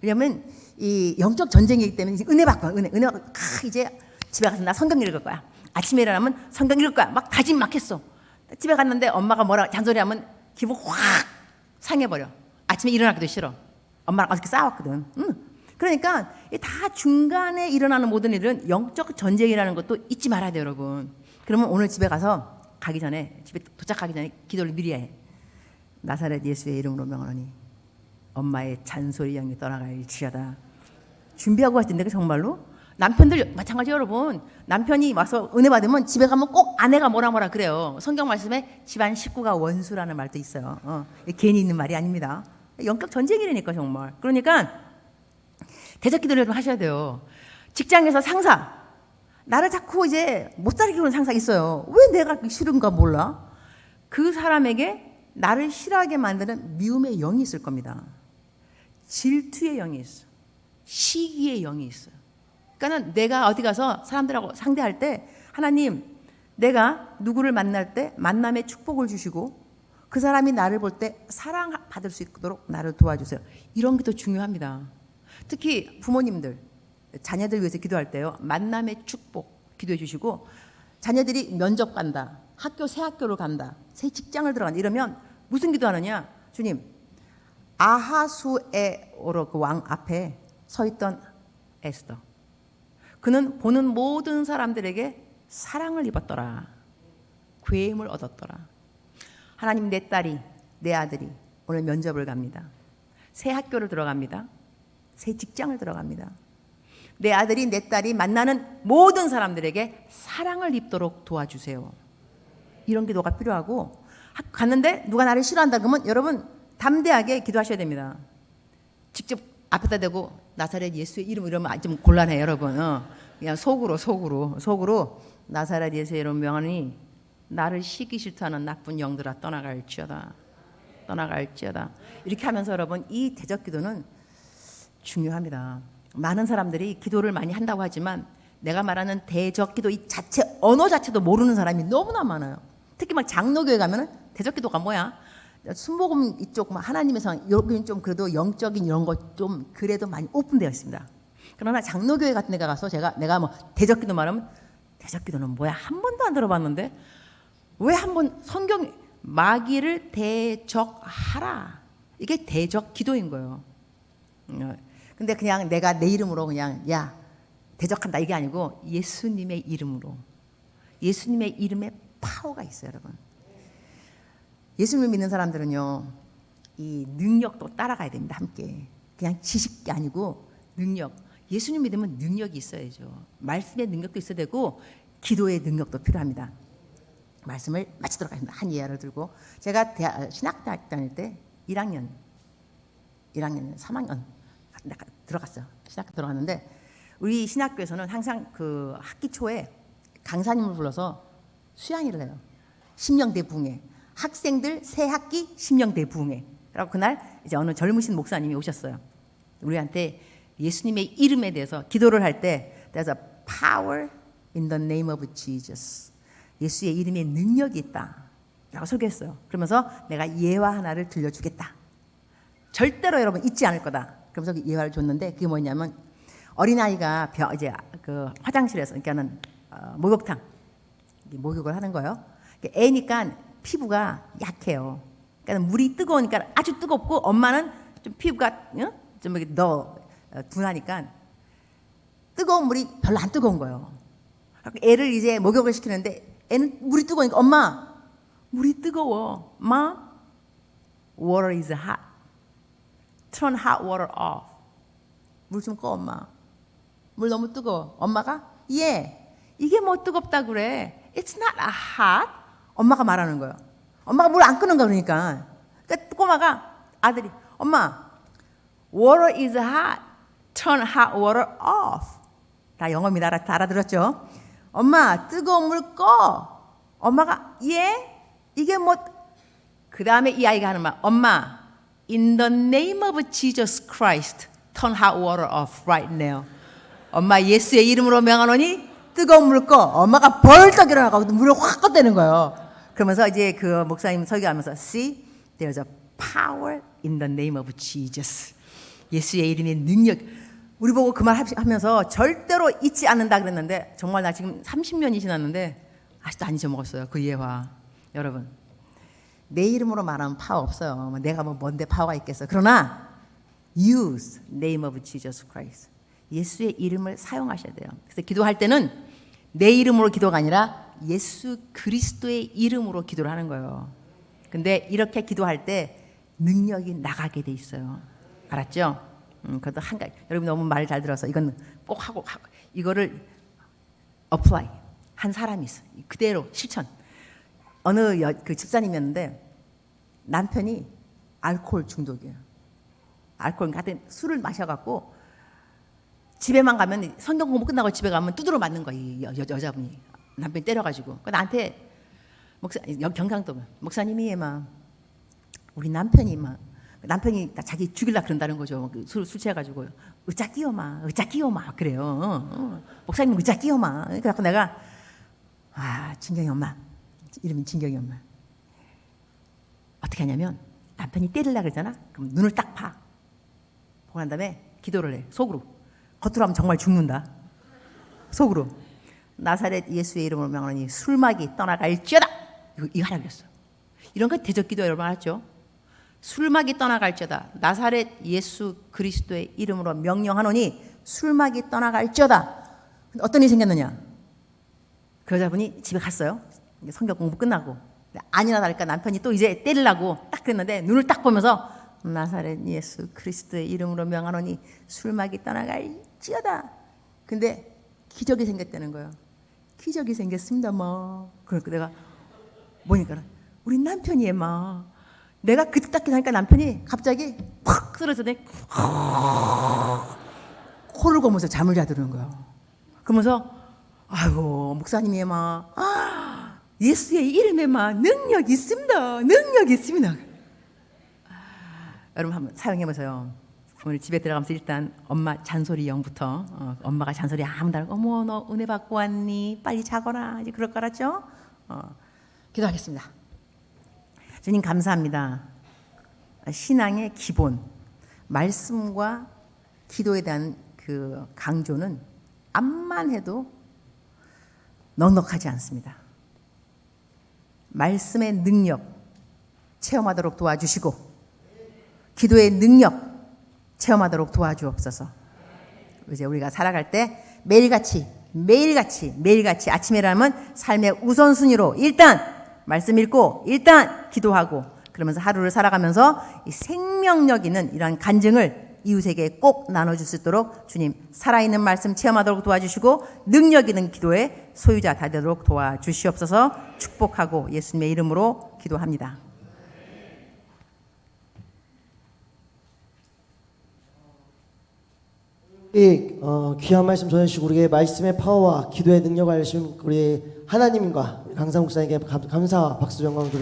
왜냐면 이 영적 전쟁이기 때문에 은혜 받고, 은혜 받고, 이제 집에 가서 나 성경 읽을 거야. 아침에 일어나면 성경 읽을 거야. 막 다짐 막 했어. 집에 갔는데 엄마가 뭐라 잔소리하면 기분 확 상해버려. 아침에 일어나기도 싫어. 엄마랑 어저께 싸웠거든. 그러니까 다 중간에 일어나는 모든 일은 영적 전쟁이라는 것도 잊지 말아야 돼요, 여러분. 그러면 오늘 집에 가서 가기 전에, 집에 도착하기 전에 기도를 미리 해. 나사렛 예수의 이름으로 명하노니 엄마의 잔소리 영이 떠나갈지어다. 준비하고 가시던데 정말로? 남편들 마찬가지 여러분. 남편이 와서 은혜 받으면 집에 가면 꼭 아내가 뭐라 그래요. 성경 말씀에 집안 식구가 원수라는 말도 있어요. 괜히 있는 말이 아닙니다. 영적 전쟁이라니까 정말. 그러니까 대적 기도를 좀 하셔야 돼요. 직장에서 상사, 나를 자꾸 이제 못 살게 하는 상사 있어요. 왜 내가 싫은가 몰라. 그 사람에게 나를 싫어하게 만드는 미움의 영이 있을 겁니다. 질투의 영이 있어. 시기의 영이 있어요. 그러니까 내가 어디 가서 사람들하고 상대할 때 하나님, 내가 누구를 만날 때 만남의 축복을 주시고 그 사람이 나를 볼 때 사랑받을 수 있도록 나를 도와주세요. 이런 게 더 중요합니다. 특히 부모님들, 자녀들 위해서 기도할 때요. 만남의 축복 기도해 주시고 자녀들이 면접 간다. 새 학교를 간다. 새 직장을 들어간다. 이러면 무슨 기도하느냐? 주님, 아하수에오로 그 왕 앞에 서 있던 에스더. 그는 보는 모든 사람들에게 사랑을 입었더라. 괴임을 얻었더라. 하나님, 내 딸이, 내 아들이 오늘 면접을 갑니다. 새 학교를 들어갑니다. 새 직장을 들어갑니다. 내 아들이, 내 딸이 만나는 모든 사람들에게 사랑을 입도록 도와주세요. 이런 기도가 필요하고, 갔는데 누가 나를 싫어한다 그러면 여러분 담대하게 기도하셔야 됩니다. 직접 앞에다 대고 나사렛 예수의 이름 이러면 좀 곤란해요, 여러분. 그냥 속으로 나사렛 예수의 이름 명하니 나를 시기 싫다는 나쁜 영들아 떠나갈지어다. 이렇게 하면서 여러분, 이 대적 기도는 중요합니다. 많은 사람들이 기도를 많이 한다고 하지만 내가 말하는 대적 기도 이 자체, 언어 자체도 모르는 사람이 너무나 많아요. 특히 막 장로교회 가면은 대적 기도가 뭐야? 순복음 이쪽 하나님의 상, 여기는 좀 그래도 영적인 이런 것 좀 그래도 많이 오픈되어 있습니다. 그러나 장로교회 같은 데 가서 내가 뭐 대적 기도 말하면 대적 기도는 뭐야? 한 번도 안 들어봤는데 왜 한 번 성경 마귀를 대적하라. 이게 대적 기도인 거예요. 근데 그냥 내가 내 이름으로 그냥 야 대적한다 이게 아니고 예수님의 이름으로. 예수님의 이름에 파워가 있어요, 여러분. 예수님을 믿는 사람들은요, 이 능력도 따라가야 됩니다, 함께. 그냥 지식이 아니고 능력. 예수님 믿으면 능력이 있어야죠. 말씀의 능력도 있어야 되고 기도의 능력도 필요합니다. 말씀을 마치도록 하겠습니다. 한 예화를 들고 제가 신학대학 다닐 때 1학년 3학년 들어갔어요. 신학교 들어갔는데 우리 신학교에서는 항상 그 학기 초에 강사님을 불러서 수양회를 해요. 심령대 부흥회. 학생들 새 학기 심령대 부흥회. 그리고 그날 이제 어느 젊으신 목사님이 오셨어요. 우리한테 예수님의 이름에 대해서 기도를 할 때 There's a power in the name of Jesus. 예수의 이름에 능력이 있다 라고 설교했어요. 그러면서 내가 예화 하나를 들려주겠다. 절대로 여러분 잊지 않을 거다. 그러면서 예화를 줬는데 그게 뭐냐면 어린아이가 이제 그 화장실에서 그러니까는 목욕탕 목욕을 하는 거예요. 애니까 피부가 약해요. 그러니까 물이 뜨거우니까 아주 뜨겁고 엄마는 좀 피부가 좀 이렇게 둔하니까 뜨거운 물이 별로 안 뜨거운 거예요. 애를 이제 목욕을 시키는데 애는 물이 뜨거우니까 엄마 물이 뜨거워. 마 water is hot. Turn hot water off. 물 좀 꺼 엄마. 물 너무 뜨거워. 엄마가 이게 뭐 뜨겁다 그래. It's not hot. 엄마가 말하는 거예요. 엄마가 물 안 끄는 거 그러니까. 그러니까 꼬마가 아들이 엄마 water is hot. Turn hot water off. 다 영어입니다. 다 알아들었죠? 엄마 뜨거운 물 꺼. 엄마가 이게 뭐 그 다음에 이 아이가 하는 말 엄마 In the name of Jesus Christ turn hot water off right now. 엄마 예수의 이름으로 명하노니 뜨거운 물 꺼. 엄마가 벌떡 일어나고 물을 확 껐다는 거예요. 그러면서 이제 그 목사님 설교하면서 See, there's a power in the name of Jesus. 예수의 이름의 능력. 우리 보고 그 말 하면서 절대로 잊지 않는다 그랬는데 정말 나 지금 30년이 지났는데 아직도 안 잊어먹었어요. 그 예화. 여러분, 내 이름으로 말하면 파워 없어요. 내가 뭐 뭔데 파워가 있겠어. 그러나 use name of Jesus Christ. 예수의 이름을 사용하셔야 돼요. 그래서 기도할 때는 내 이름으로 기도가 아니라 예수 그리스도의 이름으로 기도를 하는 거예요. 근데 이렇게 기도할 때 능력이 나가게 돼 있어요. 알았죠? 그것도 한 가지. 여러분 너무 말 잘 들어서 이건 꼭 하고 이거를 apply 한 사람이 있어. 그대로 실천. 어느 그 집사님이었는데 남편이 알코올 중독이에요. 알코올 같은 술을 마셔갖고 집에만 가면 성경 공부 끝나고 집에 가면 두드러 맞는 거야. 이 여자분이 남편이 때려가지고 나한테 경상도 목사님이 막 우리 남편이 막 남편이 자기 죽일라 그런다는 거죠. 술 취해가지고 의자 끼워마 그래요. 목사님 의자 끼워마. 그래서 내가 진경이 엄마 이름이 진경이 엄마 어떻게 하냐면 남편이 때리려고 그러잖아. 그럼 눈을 딱 파. 보고 난 다음에 기도를 해. 속으로. 겉으로 하면 정말 죽는다. 속으로. 나사렛 예수의 이름으로 명하노니 술막이 떠나갈지어다. 이거 하라고 그랬어. 이런 거 대적기도 여러분 알았죠? 술막이 떠나갈지어다. 나사렛 예수 그리스도의 이름으로 명령하노니 술막이 떠나갈지어다. 어떤 일이 생겼느냐? 그 여자분이 집에 갔어요. 성경 공부 끝나고. 아니나 다를까 남편이 또 이제 때리려고 딱 그랬는데 눈을 딱 보면서 나사렛 예수 그리스도의 이름으로 명하노니 술막이 떠나갈지어다. 근데 기적이 생겼다는 거예요. 기적이 생겼습니다, 뭐. 그러니까 내가 보니까 우리 남편이 막 내가 그때 딱 하니까 남편이 갑자기 팍 쓰러져서 코를 고면서 잠을 자드는 거예요. 그러면서 아이고 목사님이 막 예수의 이름에 막 능력이 있습니다. 능력이 있습니다. 여러분 한번 사용해보세요. 오늘 집에 들어가면서 일단 엄마 잔소리 0부터 엄마가 잔소리 아무도 안 하고 어머 너 은혜 받고 왔니? 빨리 자거라. 이제 그럴 거 알았죠? 기도하겠습니다. 주님 감사합니다. 신앙의 기본 말씀과 기도에 대한 그 강조는 암만 해도 넉넉하지 않습니다. 말씀의 능력 체험하도록 도와주시고 기도의 능력 체험하도록 도와주옵소서. 이제 우리가 살아갈 때 매일같이 아침에 일어나면 삶의 우선순위로 일단 말씀 읽고 일단 기도하고 그러면서 하루를 살아가면서 이 생명력 있는 이러한 간증을 이웃에게 꼭 나눠줄 수 있도록 주님 살아있는 말씀 체험하도록 도와주시고 능력 있는 기도의 소유자 다 되도록 도와주시옵소서. 축복하고 예수님의 이름으로 기도합니다. 귀한 말씀 전해주시고 우리에게 말씀의 파워와 기도의 능력을 알려주신 우리 하나님과 강사 목사님께 감사와 박수 영광 드립니다.